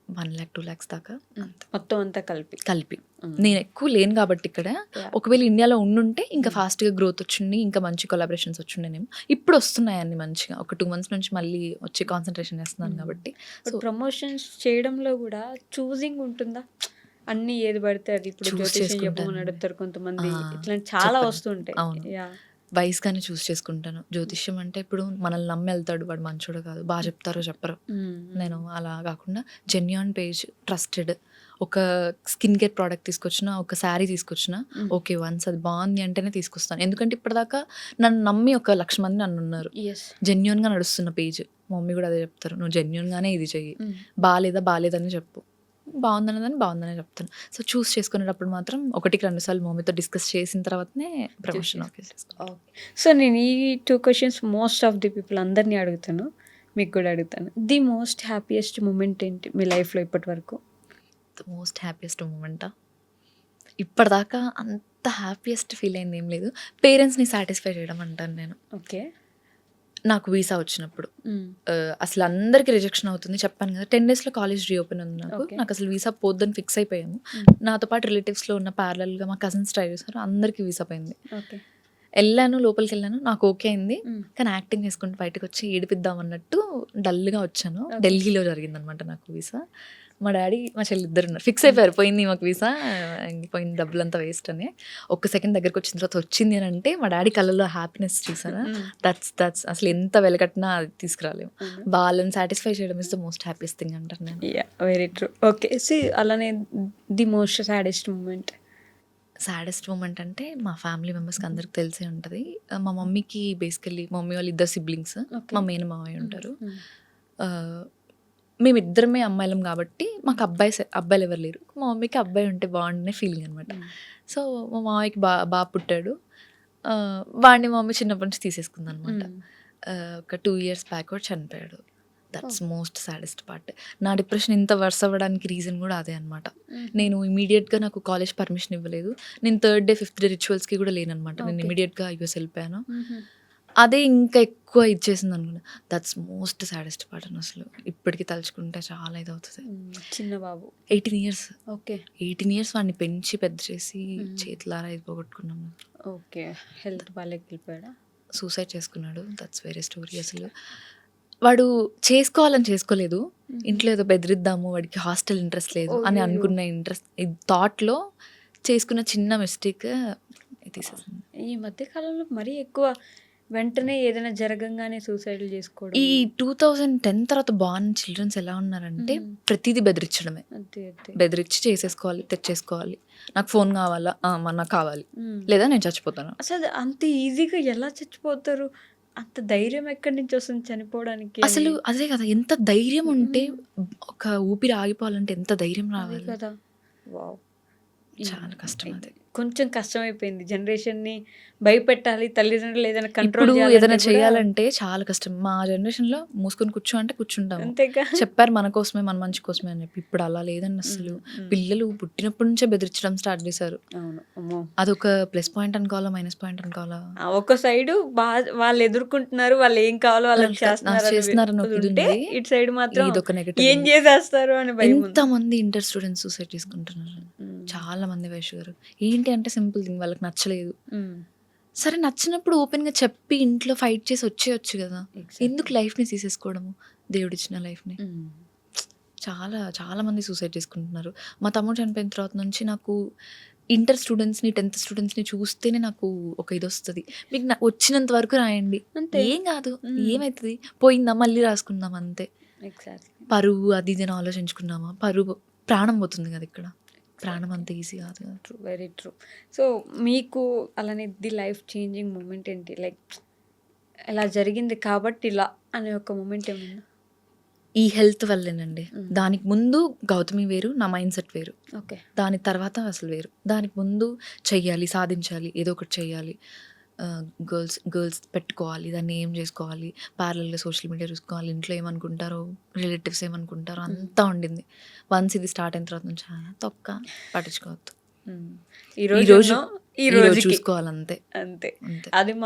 1 lakh 2 lakhs దాకా మొత్తం అంతా కలిపి. నేను ఎక్కువ లేను కాబట్టి ఇక్కడ. ఒకవేళ ఇండియాలో ఉండుంటే ఇంకా ఫాస్ట్గా గ్రోత్ వచ్చింది, ఇంకా మంచి కొలాబరేషన్స్ వచ్చిండేనేమో. ఇప్పుడు వస్తున్నాయండి మంచిగా, ఒక 2 months నుంచి మళ్ళీ వచ్చి కాన్సన్ట్రేషన్ చేస్తున్నాను కాబట్టి. సో ప్రమోషన్స్ చేయడంలో కూడా చూసింగ్ ఉంటుందా? అన్ని ఏది పడితే అది, ఇప్పుడు Choose జ్యోతిష్యం చేసుకుంటాను. చెప్పమని అడుగుతారు కొంతమంది, ఆ, ఇట్లాంటి చాలా చెప్పండి. వస్తుంటాయి. అవును. యా. వైస్గానే చూస్ చేసుకుంటాను. జ్యోతిష్యం అంటే ఇప్పుడు మనల్ని నమ్మి వెళ్తాడు, వాడు మంచోడు కాదు, బాగా చెప్తారో చెప్పరు. నేను అలా కాకుండా జెన్యూన్ పేజ్, ట్రస్టెడ్, ఒక స్కిన్ కేర్ ప్రోడక్ట్ తీసుకొచ్చిన, ఒక శారీ తీసుకొచ్చిన, ఓకే వన్స్ అది బాగుంది అంటేనే తీసుకొస్తాను. ఎందుకంటే ఇప్పటిదాకా నన్ను నమ్మి ఒక 1,00,000 మంది నన్ను ఉన్నారు. జెన్యూన్గా నడుస్తున్న పేజ్. మా మమ్మీ కూడా అదే చెప్తారు, నువ్వు జెన్యూన్గానే ఇది చెయ్యి, బాగాలేదని చెప్పు, బాగుందనే చెప్తాను. సో చూస్ చేసుకునేటప్పుడు మాత్రం 1-2 సార్లు మమ్మీతో డిస్కస్ చేసిన తర్వాతనే ప్రమోషన్ ఓకే చేసుకోవాలి. సో నేను ఈ 2 questions most of the people అందరినీ అడుగుతాను, మీకు కూడా అడుగుతాను. ది మోస్ట్ హ్యాపీయెస్ట్ మూమెంట్ ఏంటి మీ లైఫ్లో ఇప్పటి వరకు? ద మోస్ట్ హ్యాపీయెస్ట్ మూమెంటా? ఇప్పటిదాకా అంత హ్యాపీయెస్ట్ ఫీల్ అయింది ఏం లేదు. పేరెంట్స్ని సాటిస్ఫై చేయడం అంటాను నేను. ఓకే. నాకు వీసా వచ్చినప్పుడు అసలు అందరికీ రిజెక్షన్ అవుతుంది చెప్పాను కదా. 10 daysలో కాలేజ్ రీఓపెన్ ఉంది నాకు. Okay. నాకు అసలు వీసా పోద్దని ఫిక్స్ అయిపోయాము. నాతో పాటు రిలేటివ్స్లో ఉన్న ప్యారలల్గా మా కజిన్స్ ట్రై చేశారు, అందరికీ వీసా పోయింది. ఓకే. వెళ్ళాను, లోపలికి వెళ్ళాను, నాకు ఓకే అయింది. కానీ యాక్టింగ్ చేసుకుంటూ బయటకు వచ్చి ఏడిపిద్దాం అన్నట్టు డల్గా వచ్చాను. ఢిల్లీలో జరిగిందనమాట నాకు వీసా. మా డాడీ మా చెల్లి ఇద్దరు ఉన్నారు, ఫిక్స్ అయిపోయారు పోయింది మాకు వీసా, పోయింది డబ్బులంతా వేస్ట్ అని. ఒక్క సెకండ్ దగ్గరకు వచ్చిన తర్వాత వచ్చింది అని అంటే మా డాడీ కళ్ళలో హ్యాపీనెస్ చూసారా, దట్స్ అసలు ఎంత వెలకట్టినా అది తీసుకురాలేము. వాళ్ళని సాటిస్ఫై చేయడం is the most happiest thing అంటారు నేను. Very true. ఓకే. అలానే the most saddest moment? Saddest moment అంటే మా ఫ్యామిలీ మెంబర్స్కి అందరికి తెలిసే ఉంటుంది. మా మమ్మీకి బేసికల్లీ మా మమ్మీ వాళ్ళు 2 siblings, మా మేన మామయ్య ఉంటారు. మేమిద్దరమే అమ్మాయిలం కాబట్టి మాకు అబ్బాయిలు ఎవరు లేరు. మా మమ్మీకి అబ్బాయి ఉంటే బాగుండే ఫీలింగ్ అనమాట. సో మా మామయ్యకి బాగా పుట్టాడు, వాడిని మా మమ్మీ చిన్నప్పటి నుంచి తీసేసుకుంది అనమాట. ఒక 2 years బ్యాక్ చనిపోయాడు. That's most saddest part. నా డిప్రెషన్ ఇంత వర్స్ అవ్వడానికి రీజన్ కూడా అదే అనమాట. నేను ఇమీడియట్గా నాకు కాలేజ్ పర్మిషన్ ఇవ్వలేదు. నేను 3rd day 5th day రిచువల్స్కి కూడా లేనమాట. నేను ఇమీడియట్గా యూఎస్ వెళ్ళిపోయాను. అదే ఇంకా ఎక్కువ ఇచ్చేసింది అనుకున్నా. దట్స్ మోస్ట్ సాడెస్ట్ పార్ట్ అని అసలు ఇప్పటికీ తలుచుకుంటే చాలా ఇది అవుతుంది. చిన్న బాబు 18 years. ఓకే. 18 years వాడిని పెంచి పెద్ద చేసి చేతులారా ఇది పోగొట్టుకున్నాము. ఓకే. హెల్త్ బాగాలేక వెళ్ళిపోయాడా? సూసైడ్ చేసుకున్నాడు. దట్స్ వేరే స్టోరీ. అసలు వాడు చేసుకోవాలని చేసుకోలేదు, ఇంట్లో ఏదో బెదిరిద్దాము, వాడికి హాస్టల్ ఇంట్రెస్ట్ లేదు అని అనుకున్న థాట్లో చేసుకున్న చిన్న మిస్టేక్ తీసేసింది. ఈ మధ్య కాలంలో మరీ ఎక్కువ వెంటనే ఏదైనా జరగంగానే సూసైడ్‌లు చేసుకోవడం. ఈ 2010 తర్వాత బార్న్ చిల్డ్రన్స్ ఎలా ఉన్నారంటే ప్రతిదీ బెదిరించడమే. అంతే. బెదిరించి చేసేసుకోవాలి, తెచ్చేసుకోవాలి. నాకు ఫోన్ కావాలా? నాకు కావాలి. లేదా నేను చచ్చిపోతాను. అసలు అంత ఈజీగా ఎలా చచ్చిపోతారు? అంత ధైర్యం ఎక్కడి నుంచి వస్తుంది చనిపోవడానికి అని? అసలు అదే కదా, ఎంత ధైర్యం ఉంటే ఒక ఊపిరి ఆగిపోవాలంటే ఎంత ధైర్యం అదే రావాలి. కదా. వావ్! చాలా కష్టం అది. కొంచెం కష్టమైపోయింది. జనరేషన్‌ని భయపెట్టాలి. తల్లిదండ్రులు ఏదైనా కంట్రోల్ ఇప్పుడు చేయాలంటే ఏదైనా కూడా చేయాలంటే చాలా కష్టం. మా జనరేషన్ లో మూసుకొని కూర్చో అంటే కూర్చుంటాము. అంతేగా. చెప్పారు మన కోసమే, మన మంచి కోసమే అని చెప్పి. ఇప్పుడు అలా లేదండి అసలు. పిల్లలు పుట్టినప్పటి నుంచే బెదిరించడం స్టార్ట్ చేశారు. అవును. అమ్మో! అదొక ప్లస్ పాయింట్ అనుకోవాలా, మైనస్ పాయింట్ అనుకోవాలా? ఒక సైడు వాళ్ళు ఎదుర్కొంటున్నారు. వాళ్ళు ఏం కావాలో వాళ్ళకి చేస్తున్నారని ఒక ఇది ఉంటే, ఉంది. ఇటు సైడ్ మాత్రం ఇదొక నెగటివ్ ఏం చేసేస్తారు అని భయం ఉంది. ఎంత మంది ఇంటర్ స్టూడెంట్స్ సూసైడ్ చేసుకుంటున్నారు. చాలా మంది వైషు గారు. ఏంటి అంటే సింపుల్ థింగ్, వాళ్ళకి నచ్చలేదు. సరే నచ్చినప్పుడు ఓపెన్ గా చెప్పి ఇంట్లో ఫైట్ చేసి వచ్చేయచ్చు కదా. ఎందుకు లైఫ్ ని తీసేసుకోవడము, దేవుడిచ్చిన లైఫ్ ని. చాలా చాలా మంది సూసైడ్ చేసుకుంటున్నారు. మా తమ్ముడు చనిపోయిన తర్వాత నుంచి నాకు ఇంటర్ స్టూడెంట్స్ని, 10th స్టూడెంట్స్ని చూస్తేనే నాకు ఒక ఇది వస్తుంది. మీకు వచ్చినంత వరకు రాయండి, అంతే. ఏం కాదు, ఏమవుతుంది, పోయిందా మళ్ళీ రాసుకుందాం అంతే. ఎగ్జాక్ట్లీ. పరువు అది ఇది అని ఆలోచించుకున్నామా, పరువు ప్రాణం పోతుంది కదా ఇక్కడ. ప్రాణం అంత ఈజీ కాదు కదా. True, very true. సో మీకు అలానే ది లైఫ్ చేంజింగ్ మూమెంట్ ఏంటి? లైక్ ఇలా జరిగింది కాబట్టి ఇలా అనే ఒక మూమెంట్ ఏమన్నా? ఈ హెల్త్ వల్లేనండి. దానికి ముందు గౌతమి వేరు, నా మైండ్ సెట్ వేరు. ఓకే. దాని తర్వాత అసలు వేరు. దానికి ముందు చెయ్యాలి, సాధించాలి, ఏదో ఒకటి చెయ్యాలి, గర్ల్స్ పెట్టుకోవాలి, దాన్ని ఏం చేసుకోవాలి, ప్యారలల్గా సోషల్ మీడియా చూసుకోవాలి, ఇంట్లో ఏమనుకుంటారో, రిలేటివ్స్ ఏమనుకుంటారో అంతా ఉండింది. వన్స్ ఇది స్టార్ట్ అయిన తర్వాత నుంచి తొక్క పట్టించుకోవద్దు. ఈ రోజు చూసుకోవాలి అంతే. అంతే. అంతే.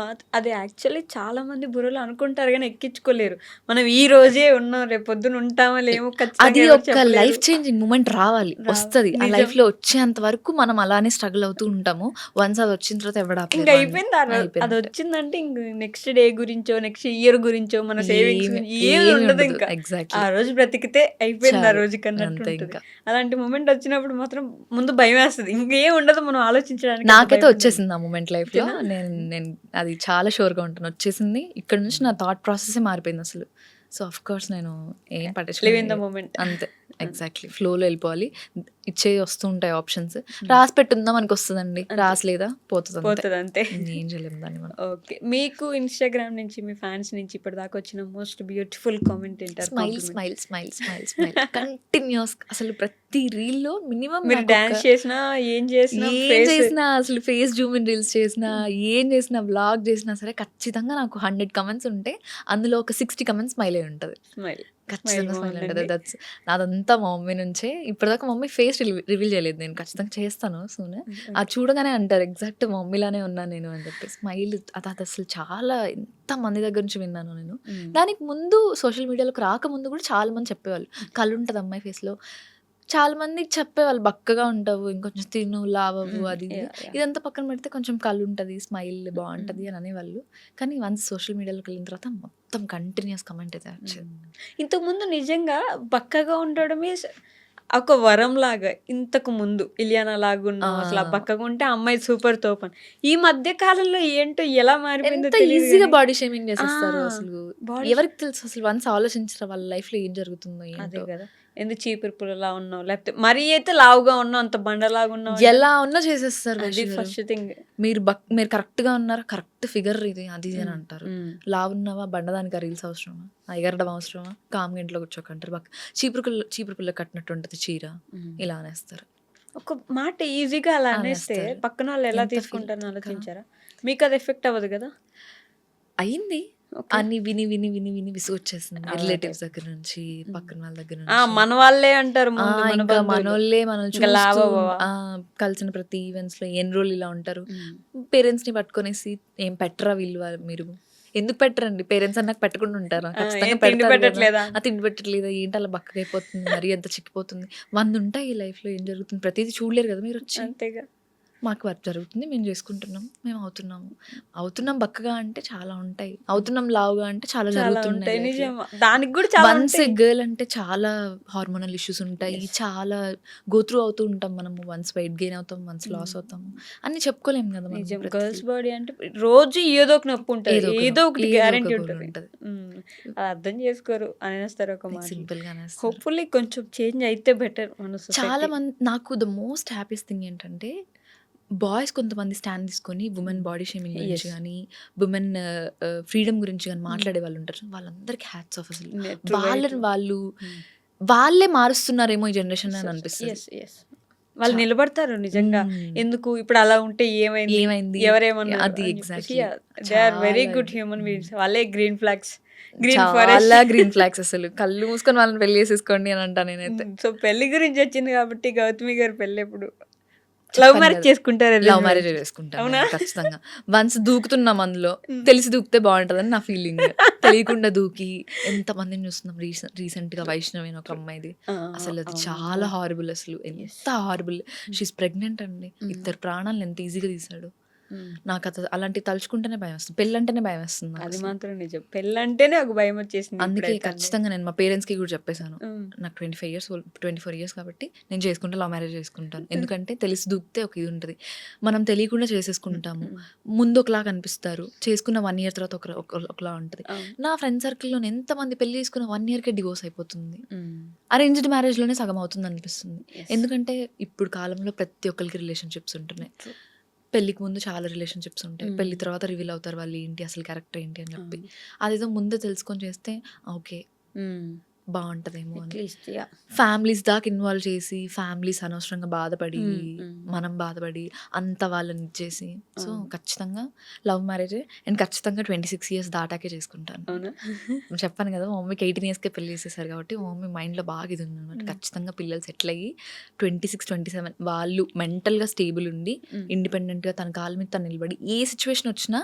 అది యాక్చువల్లీ చాలా మంది బుర్రలో అనుకుంటారు కానీ ఎక్కించుకోలేరు. మనం ఈ రోజే ఉన్నాం, రేపు పొద్దున ఉంటామా లేమో, అది ఒక లైఫ్ చేంజింగ్ మూమెంట్ రావాలి, వస్తుంది. ఆ లైఫ్ లో వచ్చేంత వరకు మనం అలానే స్ట్రగుల్ అవుతూ ఉంటాము. వన్స్ అది వచ్చిన తర్వాత ఎవడ ఇంకా అయిపోయింది. అది వచ్చిందంటే ఇంక నెక్స్ట్ డే గురించో, నెక్స్ట్ ఇయర్ గురించో, మన సేవింగ్స్ ఏమి ఉండదు. ఇంకా ఎగ్జాక్ట్లీ. ఆ రోజు బ్రతికితే అయిపోయింది ఆ రోజు కన్నట్టు అంతే. ఉంటుంది. ఇంకా అలాంటి మూమెంట్ వచ్చినప్పుడు మాత్రం ముందు భయం వేస్తుంది. ఇంకేం ఉండదు మనం ఆలోచించడానికి. నాకైతే వచ్చేసింది ఆ మూమెంట్ లైఫ్ లో. నేను అది చాలా షూర్ గా ఉంటాను, వచ్చేసింది. ఇక్కడ నుంచి నా థాట్ ప్రాసెస్ మారిపోయింది అసలు. సో ఆఫ్ కోర్స్ నేను ఏం పట్టించుకోలేదు అంతే. ఎగ్జాక్ట్లీ. ఫ్లోలో వెళ్ళిపోవాలి. ఇచ్చే వస్తూ ఉంటాయి ఆప్షన్స్. రాసి పెట్టుందా మనకి వస్తుందండి, రాసలేదా పోతుంది అంతే. ఏం చేయలేము దాన్ని మనం. ఓకే. మీకు ఇన్స్టాగ్రామ్ నుంచి, మీ ఫ్యాన్స్ నుంచి ఇప్పటిదాకా వచ్చిన మోస్ట్ బ్యూటిఫుల్ కామెంట్ ఏంటారు? Smile continues. అసలు ప్రతి రీల్ లో మినిమం మీరు డాన్స్ చేసినా, ఏం చేసినా, అసలు ఫేస్ జూమ్ ఇన్ రీల్స్ చేసినా, ఏం చేసినా, వ్లాగ్ చేసినా సరే ఖచ్చితంగా నాకు 100 కమెంట్స్ ఉంటే అందులో ఒక 60 కమెంట్స్ స్మైల్ అయి ఉంటుంది. ఖచ్చితంగా స్మైల్ ఉంటుంది. నాదంతా మా మమ్మీ నుంచే. ఇప్పటిదాకా మమ్మీ ఫేస్ రివీల్ చేయలేదు, నేను ఖచ్చితంగా చేస్తాను సూన్. అది చూడగానే అంటారు ఎగ్జాక్ట్ మమ్మీలానే ఉన్నాను నేను అని చెప్పి. స్మైల్ అది అసలు చాలా ఎంత మంది దగ్గర నుంచి విన్నాను నేను. దానికి ముందు సోషల్ మీడియాలోకి రాకముందు కూడా చాలా మంది చెప్పేవాళ్ళు, కళ్ళు ఉంటుంది అమ్మాయి ఫేస్లో. చాలా మంది చెప్పేవాళ్ళు, బక్కగా ఉంటావు, ఇంకొంచెం తిను, లావవు, అది ఇదంతా పక్కన పెడితే కొంచెం కళ్ళు ఉంటుంది, స్మైల్ బాగుంటుంది అని అనేవాళ్ళు. కానీ వన్స్ సోషల్ మీడియాలోకి వెళ్ళిన తర్వాత మొత్తం కంటిన్యూస్ కమెంట్ అయితే వచ్చేది. ఇంతకుముందు నిజంగా బక్కగా ఉండడమే ఒక వరం లాగా. ఇంతకు ముందు ఇలియానా లాగా ఉన్నాం, అసలు బక్కగా ఉంటే అమ్మాయి సూపర్ తోపన్. ఈ మధ్య కాలంలో ఏంటో ఎలా మారిపోయిందో ఈజీగా బాడీ షేమింగ్ చేసేస్తారు. అసలు ఎవరికి తెలుసు అసలు వన్స్ ఆలోచించరా వాళ్ళ లైఫ్ లో ఏం జరుగుతుందో. అదే కదా, ఎందుకు చీపురు పుల్లలా ఉన్నావు, లేకపోతే మరీ అయితే లావుగా ఉన్నావు, అంత బండలాగా ఉన్నావు, ఎలా ఉన్నా చేసేస్తారు. First thing. మీరు కరెక్ట్ గా ఉన్నారా, కరెక్ట్ ఫిగర్ ఇది అది అని అంటారు. లావు ఉన్నావా, బండదానికి రీల్స్ అవసరమా, ఎగరడం అవసరమా, కామ్గా ఇంట్లో కూర్చోకంటారు. చీపురు పుల్ల కట్టినట్టు ఉంటుంది చీర, ఇలా అనేస్తారు. ఒక మాట ఈజీగా అలా అనేస్తే పక్కన వాళ్ళు ఎలా తీసుకుంటారని ఆలోచించారా? మీకు అది ఎఫెక్ట్ అవ్వదు కదా? అయింది. అన్ని విని విని విని విని విసుగొచ్చేసింది. రిలేటివ్స్ దగ్గర నుంచి, పక్కన వాళ్ళ దగ్గర నుంచి. మన వాళ్ళే అంటారు, మనోళ్ళే మనల్ని కలిసిన ప్రతి ఈవెంట్స్ లో ఎన్రోల్ ఇలా ఉంటారు. పేరెంట్స్ ని పట్టుకొనేసి ఏం పెట్టరా వీళ్ళు, మీరు ఎందుకు పెట్టరండి, పేరెంట్స్ అన్నాక పెట్టకుండా ఉంటారా, తిండి పెట్టట్లేదా, ఏంటి అలా బక్కగా అయిపోతుంది, మరి ఎంత చిక్కిపోతుంది, 100 ఉంటాయి ఈ లైఫ్ లో, ఏం జరుగుతుంది ప్రతిదీ చూడలేరు కదా మీరు వచ్చి. అంతేగా. మాకు వర్క్ జరుగుతుంది, మేము చేసుకుంటున్నాం, మేము అవుతున్నాం బక్కగా అంటే చాలా ఉంటాయి, అవుతున్నాం లావుగా అంటే చాలా చాలా జరుగుతున్నాయి ఉంటాయి, life లో. నిజం. దానికి కూడా చాలా వన్స్ ఉంటాయి. గర్ల్ అంటే చాలా హార్మోనల్ ఇష్యూస్ ఉంటాయి, చాలా గో త్రూ అవుతూ ఉంటాం మనము. వన్స్ వెయిట్ గెయిన్ అవుతాం, వన్స్ లాస్ అవుతాము, అన్ని చెప్పుకోలేము కదా మనం. నిజం. ప్రతిదీ. గర్ల్స్ బాడీ అంటే రోజు ఏదో ఒక నొప్పి ఉంటుంది, ఏదో ఒక ఏదో నొప్పి, ఒకటి ఏదో ఒక గ్యారంటీ గోల్ ఉంటుంది. ఉంటది. అది అర్థం చేసుకోరు అనేస్తారు ఒక మాట. సింపుల్ గా అనేస్తారు. హోప్ఫుల్లీ కొంచెం చేంజ్ అయితే బెటర్ మన చాలా సొసైటీ. మంది, నాకు ద మోస్ట్ హ్యాపీస్ట్ థింగ్ ఏంటంటే బాయ్స్ కొంతమంది స్టాండ్ తీసుకొని ఉమెన్ బాడీ షేమింగ్ గురించి Yes. కానీ ఉమెన్ ఫ్రీడమ్ గురించి కానీ మాట్లాడే వాళ్ళు ఉంటారు. వాళ్ళందరికీ హ్యాట్స్ ఆఫ్ అసలు. వాళ్ళని వాళ్ళే మారుస్తున్నారేమో ఈ జనరేషన్ అని అనిపిస్తుంది. ఎస్ ఎస్ వాళ్ళు నిలబడతారు నిజంగా. ఎందుకు ఇప్పుడు అలా ఉంటే ఏమైంది ఏమైంది? ఎవరేమన్నారు అది exactly. దే ఆర్ వెరీ చాలా గుడ్ హ్యూమన్ బీయింగ్స్. వాళ్ళే గ్రీన్ ఫ్లాగ్స్, గ్రీన్ ఫారెస్ట్. చాలా గ్రీన్ ఫ్లాగ్స్. అసలు కళ్ళు మూసుకొని వాళ్ళని పెళ్లి చేసేసుకోండి అని అంటా నేనైతే. సో పెళ్లి గురించి వచ్చింది కాబట్టి గౌతమి గారి పెళ్లి ఎప్పుడు లవ్ మ్యారేజ్ చేసుకుంటారు? లవ్ మ్యారేజ్ చేసుకుంటాను అవునా? నేను ఖచ్చితంగా. వన్స్ దూకుతున్నాం అందులో, తెలిసి దూకితే బాగుంటుందని నా ఫీలింగ్. తెలియకుండా దూకి ఎంత మందిని చూస్తున్నాం. రీసెంట్ గా వైష్ణవి అని ఒక అమ్మాయిది, అసలు అది చాలా హారబుల్. అసలు ఎంత హారబుల్. షీస్ ప్రెగ్నెంట్ అండి, 2 ప్రాణాలను ఎంత ఈజీగా తీసాడు. నాకు అలాంటి తలుచుకుంటేనే భయం వస్తుంది. పెళ్ళంటేనే భయం వస్తుంది నాకు అది అసలు. మాత్రం నిజం. పెళ్ళంటేనే ఒక భయం వచ్చేసింది అందుకే ఇప్పుడైతే. ఖచ్చితంగా నేను మా పేరెంట్స్ కి కూడా చెప్పేశాను, ఉమ్. నాకు 24 ఇయర్స్ కాబట్టి నేను చేసుకుంటే లవ్ మ్యారేజ్ చేసుకుంటాను. ఎందుకంటే తెలిసి దూకితే ఒక ఇది ఉంటుంది, మనం తెలియకుండా చేసేసుకుంటాము. ముందు ఒకలా కనిపిస్తారు, చేసుకున్న 1 year తర్వాత ఒకలా ఉంటుంది. అవును. నా ఫ్రెండ్ సర్కిల్లో ఎంతమంది పెళ్లి చేసుకున్న 1 yearకే డివోర్స్ అయిపోతుంది. ఉమ్. అరేంజ్డ్ మ్యారేజ్ లోనే సగం అవుతుంది అనిపిస్తుంది. Yes. ఎందుకంటే ఇప్పుడు కాలంలో ప్రతి ఒక్కరికి రిలేషన్షిప్స్ ఉంటున్నాయి. True. పెళ్లికి ముందు చాలా రిలేషన్షిప్స్ ఉంటాయి, పెళ్లి తర్వాత రివీల్ అవుతారు వాళ్ళు ఏంటి అసలు క్యారెక్టర్ ఏంటి అని చెప్పి. అదేదో ముందే తెలుసుకొని చేస్తే ఓకే ఉమ్. బాగుంటదేమో At అని. least, yeah. ఫ్యామిలీస్ దాకా ఇన్వాల్వ్ చేసి ఫ్యామిలీస్ అనవసరంగా బాధపడి Mm. మనం బాధపడి అంత వాళ్ళని ఇచ్చేసి, సో ఖచ్చితంగా లవ్ మ్యారేజే. అండ్ ఖచ్చితంగా 26 years దాటాకే చేసుకుంటాను. అవునా? నేను చెప్పాను కదా, మా మమ్మీకి 18 yearsకే పెళ్లి చేసేసారు కాబట్టి మా మమ్మీ మైండ్లో బాగా ఇది ఉంది అనమాట. ఖచ్చితంగా పిల్లలు సెటిల్ అయ్యి 26, 27 వాళ్ళు మెంటల్గా స్టేబుల్ ఉండి ఇండిపెండెంట్గా తన కాళ్ళ మీద తను నిలబడి ఏ సిచ్యువేషన్ వచ్చినా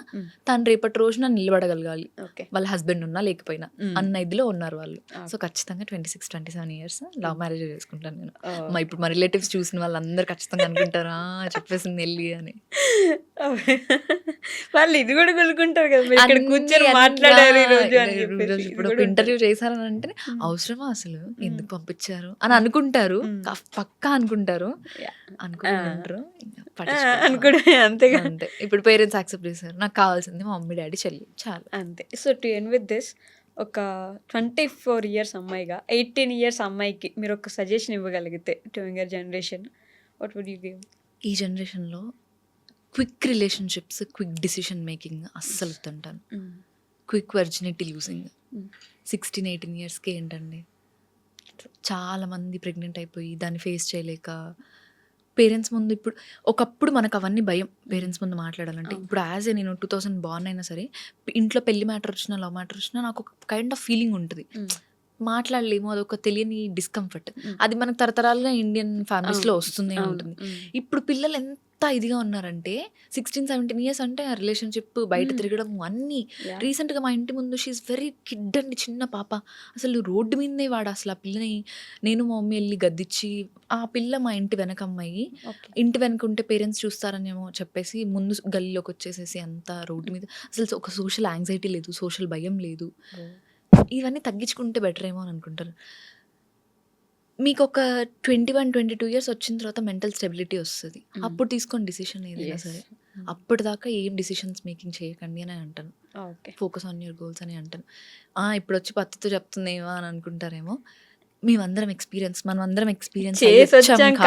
తను రేపటి రోజున నిలబడగలగాలి, ఓకే. వాళ్ళ హస్బెండ్ ఉన్నా లేకపోయినా అన్న ఇదిలో ఉన్నారు వాళ్ళు. సో ఖచ్చితంగా 26, 27 years లవ్ మ్యారేజ్ చేసుకుంటాను నేను. ఇప్పుడు మా రిలేటివ్స్ చూసిన వాళ్ళందరూ ఖచ్చితంగా అనుకుంటారా చెప్పేసింది వెళ్ళి అని. వాళ్ళు ఇది కూడా కొనుక్కుంటారు కదా, మీరు ఇక్కడ కూర్చొని మాట్లాడారు ఈ రోజు అని చెప్పేసి. ఇప్పుడు ఒక ఇంటర్వ్యూ చేశారని అంటే అవసరమా అసలు, ఎందుకు పంపించారు అని అనుకుంటారు, పక్కా అనుకుంటారు. అనుకుంటారు అనుకోండి అంతేగా. అంతే. ఇప్పుడు పేరెంట్స్ యాక్సెప్ట్ చేశారు, నాకు కావాల్సింది మా మమ్మీ డాడీ చెల్లి చాలు. అంతే. So to end with this, ఒక 24 years అమ్మాయిగా 18 years అమ్మాయికి మీరు ఒక సజెషన్ ఇవ్వగలిగితే to younger generation, what would you give? ఈ జనరేషన్లో quick relationships, quick decision making అస్సలు వద్దంటాను. క్విక్ వర్జినిటీ లూజింగ్ 16, 18 yearsకి ఏంటండి, చాలామంది ప్రెగ్నెంట్ అయిపోయి దాన్ని ఫేస్ చేయలేక పేరెంట్స్ ముందు. ఇప్పుడు ఒకప్పుడు మనకు అవన్నీ భయం పేరెంట్స్ ముందు మాట్లాడాలంటే. ఇప్పుడు యాజ్ ఏ నేను 2000 born అయినా సరే ఇంట్లో పెళ్లి మ్యాటర్ వచ్చినా లవ్ మ్యాటర్ వచ్చినా నాకు ఒక కైండ్ ఆఫ్ ఫీలింగ్ ఉంటుంది, మాట్లాడలేము, అదొక తెలియని డిస్కంఫర్ట్. అది మనకు తరతరాలుగా ఇండియన్ ఫ్యామిలీస్లో వస్తూనే ఉంటుంది. ఇప్పుడు పిల్లలు ఎంత ఇదిగా ఉన్నారంటే 16, 17 years అంటే ఆ రిలేషన్షిప్, బయట తిరగడం అన్నీ. రీసెంట్గా మా ఇంటి ముందు షీఈస్ వెరీ కిడ్ అండి, చిన్న పాప, అసలు రోడ్డు మీదనే వాడు అసలు ఆ పిల్లని నేను మా మమ్మీ వెళ్ళి గద్దిచ్చి, ఆ పిల్ల మా ఇంటి వెనక అమ్మాయి, ఇంటి వెనక ఉంటే పేరెంట్స్ చూస్తారనేమో చెప్పేసి ముందు గల్లీలోకి వచ్చేసేసి అంతా రోడ్డు మీద. అసలు ఒక సోషల్ యాంగ్జైటీ లేదు, సోషల్ భయం లేదు. ఇవన్నీ తగ్గించుకుంటే బెటర్ ఏమో అని అనుకుంటారు. మీకు ఒక 21, 22 years వచ్చిన తర్వాత మెంటల్ స్టెబిలిటీ వస్తుంది, అప్పుడు తీసుకొని డిసిషన్ ఏదైనా సరే. అప్పటిదాకా ఏం డిసిషన్స్ మేకింగ్ చేయకండి అని అంటాను. ఫోకస్ ఆన్ యువర్ గోల్స్ అని అంటాను. ఇప్పుడు వచ్చి పత్తితో చెప్తుందేమో అని అనుకుంటారేమో, మేమందరం ఎక్స్పీరియన్స్, మనమందరం ఎక్స్పీరియన్స్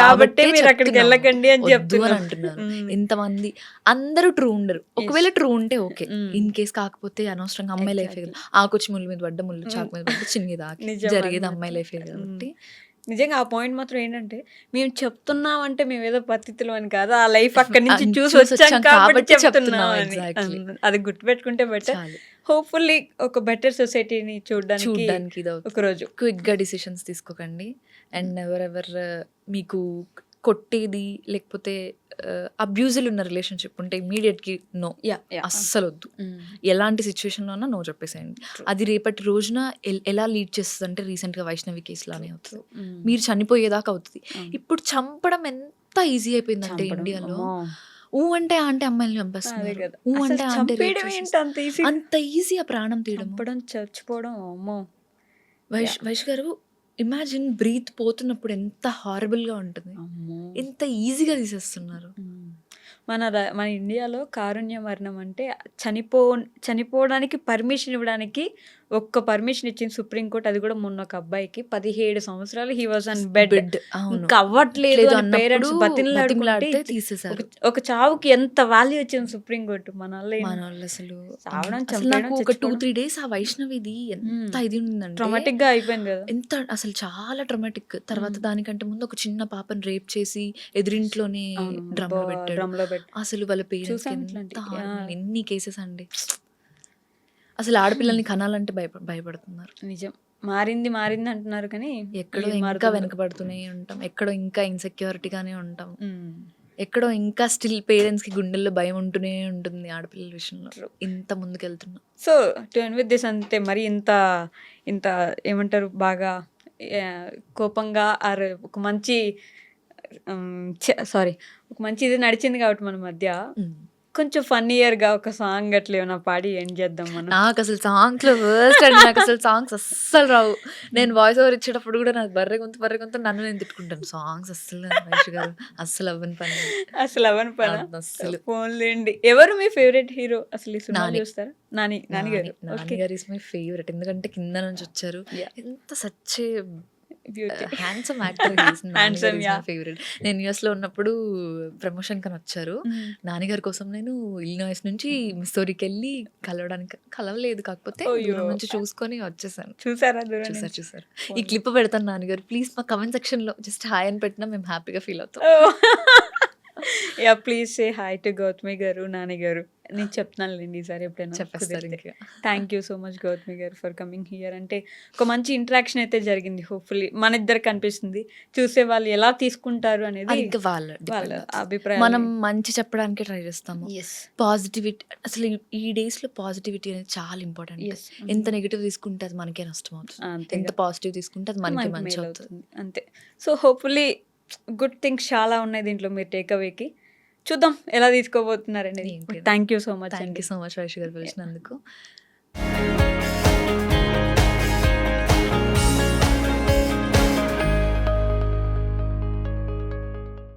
కాబట్టి మీరు అక్కడికి వెళ్ళకండి అని అంటున్నాను. ఎంతమంది అందరూ ట్రూ ఉండరు, ఒకవేళ ట్రూ ఉంటే ఓకే, ఇన్ కేస్ కాకపోతే అనవసరంగా అమ్మాయి లైఫే కదా, ఆకొచ్చి ముళ్ళు మీద పడ్డ, ముళ్ళు చాకు మీద పడ్డ, చిన్నది ఆకి జరిగేది అమ్మాయి లైఫే కాబట్టి. నిజంగా ఆ పాయింట్ మాత్రం ఏంటంటే, మేము చెప్తున్నాం అంటే మేము ఏదో పద్ధతిలో అని కాదు, ఆ లైఫ్ అక్కడి నుంచి చూసి వచ్చాం కాబట్టి చెప్తున్నాం అని. అది గుర్తుపెట్టుకుంటే బెటర్. హోప్ఫుల్లీ ఒక బెటర్ సొసైటీని చూడడానికి ఒక రోజు. క్విక్గా డిసిషన్స్ తీసుకోకండి. అండ్ ఎవరెవర్ మీకు కొట్టేది లేకపోతే అబ్యూజులు ఉన్న రిలేషన్షిప్ ఉంటే ఇమీడియట్కి నో, అస్సలు వద్దు. ఎలాంటి సిచ్యువేషన్లో ఉన్నా నో చెప్పేసేయండి. అది రేపటి రోజున ఎలా లీడ్ చేస్తుంది అంటే రీసెంట్గా వైష్ణవి కేసులానే అవుతుంది, మీరు చనిపోయేదాకా అవుతుంది. ఇప్పుడు చంపడం ఎంత ఎంత ఈజీ అయిపోయిందంటే చంపడం, ఇండియాలో అమ్మో! ఊ అంటే ఆ అంటే అమ్మాయిని అదే చంపేస్తున్నారు, కదా! ఊ అసలు అంటే ఆ అంటే rape చంపేయడం ఏంటి చేసేస్తున్నారు. అంత ఈజీ? అంత ఈజీ ఆ ప్రాణం తీయడము. చంపడం, చచ్చిపోవడం అమ్మో! వైష్ గారు ఇమాజిన్ బ్రీత్ పోతున్నప్పుడు ఎంత హారబుల్గా ఉంటుంది, అమ్మో! ఎంత ఈజీగా తీసేస్తున్నారు. మన ఇండియాలో కారుణ్య మరణం అంటే చనిపోవడానికి పర్మిషన్ ఇవ్వడానికి ఒక్క పర్మిషన్ ఇచ్చింది సుప్రీంకోర్టు. అది కూడా మొన్న ఒక అబ్బాయికి 17 సంవత్సరాలు he was on bed. Bed అవును ఇంకా అవ్వట్లేదు లేదు అని అన్నప్పుడు పేరెంట్స్ బతిమలాడుకుంటే బతిమలాడితే తీసేశారు. ఒక చావుకి ఎంత వాల్యూ ఇచ్చింది సుప్రీంకోర్టు. మన మన వాళ్ళు అసలు చావడం, అసలు చంపేయడం, నాకు ఒక చచ్చిపోవడం 2-3 డేస్ ఆ వైష్ణవిది ఎంత ఇది ఉందంటే ట్రామాటిక్ గా అయిపోయింది కదా. ఎంత అసలు చాలా ట్రమాటిక్. తర్వాత దానికంటే ముందు ఒక చిన్న పాపని రేప్ చేసి ఎదురింట్లోనే డ్రమ్ లో పెట్టాడు. డ్రమ్ లో పెట్టి అసలు వాళ్ళ పేరెంట్స్ చూసాం ఎంత ఇట్లాంటి. హారబుల్, ఎన్ని కేసెస్ అండి. అసలు ఆడపిల్లల్ని కనాలంటే భయపడుతున్నారు. నిజం. మారింది అంటున్నారు కానీ ఎక్కడో ఏం ఇంకా మారుతుందో. వెనకబడుతూనే ఉంటాం, ఎక్కడో ఇంకా ఇన్సెక్యూరిటీగానే ఉంటాం, ఉమ్. ఎక్కడో ఇంకా స్టిల్ పేరెంట్స్ కి గుండెల్లో భయం ఉంటూనే ఉంటుంది ఆడపిల్లల విషయంలో. ఇంత ముందుకెళ్తున్నాం. So to end with this, అంతే మరి ఇంత ఇంత ఏమంటారు బాగా కోపంగా ఆర్ ఒక మంచి సారీ ఒక మంచి ఇది నడిచింది కాబట్టి మన మధ్య కొంచెం ఫన్నీయర్గా ఒక సాంగ్ అట్లా ఏమైనా పాడి ఎండ్ చేద్దాం మనం. నాకు అసలు సాంగ్స్ లో వర్స్ట్ అండి. నాకు అసలు సాంగ్స్ అస్సలు రావు. నేను వాయిస్ ఓవర్ ఇచ్చేటప్పుడు కూడా నాకు బర్రె గొంతు నన్ను నేను తిట్టుకుంటాను. సాంగ్స్ అస్సలు వైష్ గారు అస్సలు అవ్వని పని. అసలు అవని పని అస్సలు. ఫోన్లేండి. ఎవరు మీ ఫేవరెట్ హీరో అసలు ఈ సినిమా నాని. చూస్తారా? నాని గారు. నాని గారు ఇస్ మై ఫేవరెట్. ఎందుకంటే కింద నుంచి వచ్చారు, ఎంత సచ్చే handsome actor. Handsome, yeah. Favourite. నేను యుఎస్ లో ఉన్నప్పుడు ప్రమోషన్ కని వచ్చారు. నాన్నగారి కోసం నేను ఇల్లినాయిస్ నుంచి మిస్సోరీకి వెళ్ళి కలవలేదు, కాకపోతే దూరం నుంచి చూసుకొని వచ్చేసాను. చూసారా? దూరం చూసారు. ఈ క్లిప్ పెడతాను నాన్నగారు, ప్లీజ్ మా కమెంట్ సెక్షన్ లో జస్ట్ హాయ్ అని పెట్టినా మేము హ్యాపీగా ఫీల్ అవుతాం. Yeah please say hi to Gautami గారు, నాని గారు. నేను చెప్తున్నానులేండి ఈసారి ఎప్పుడైనా చెప్పేస్తారు ఇంకా. Thank you so much Gautami గారు ఫర్ కమింగ్ హియర్. అంటే ఒక మంచి ఇంటరాక్షన్ అయితే జరిగింది. హోప్ఫుల్లీ మన ఇద్దరికి కనిపిస్తుంది, చూసే వాళ్ళు ఎలా తీసుకుంటారు అనేది అది ఇంకా వాళ్ళ వాళ్ళ అభిప్రాయం. మనం మంచి చెప్పడానికి ట్రై చేస్తాము. పాజిటివిటీ, అసలు ఈ డేస్ లో పాజిటివిటీ అనేది చాలా ఇంపార్టెంట్. ఎంత నెగిటివ్ తీసుకుంటే అది మనకే నష్టం అవుతుంది, ఎంత పాజిటివ్ తీసుకుంటే అది మనకే మంచి అవుతుంది. అంతే. సో హోప్ఫుల్లీ గుడ్ థింగ్స్ చాలా ఉన్నాయి దీంట్లో మీరు టేక్ అవేకి. చూద్దాం ఎలా తీసుకోబోతున్నారండి. Thank you so much. Thank you so much Vaish గారు పిలిచినందుకు.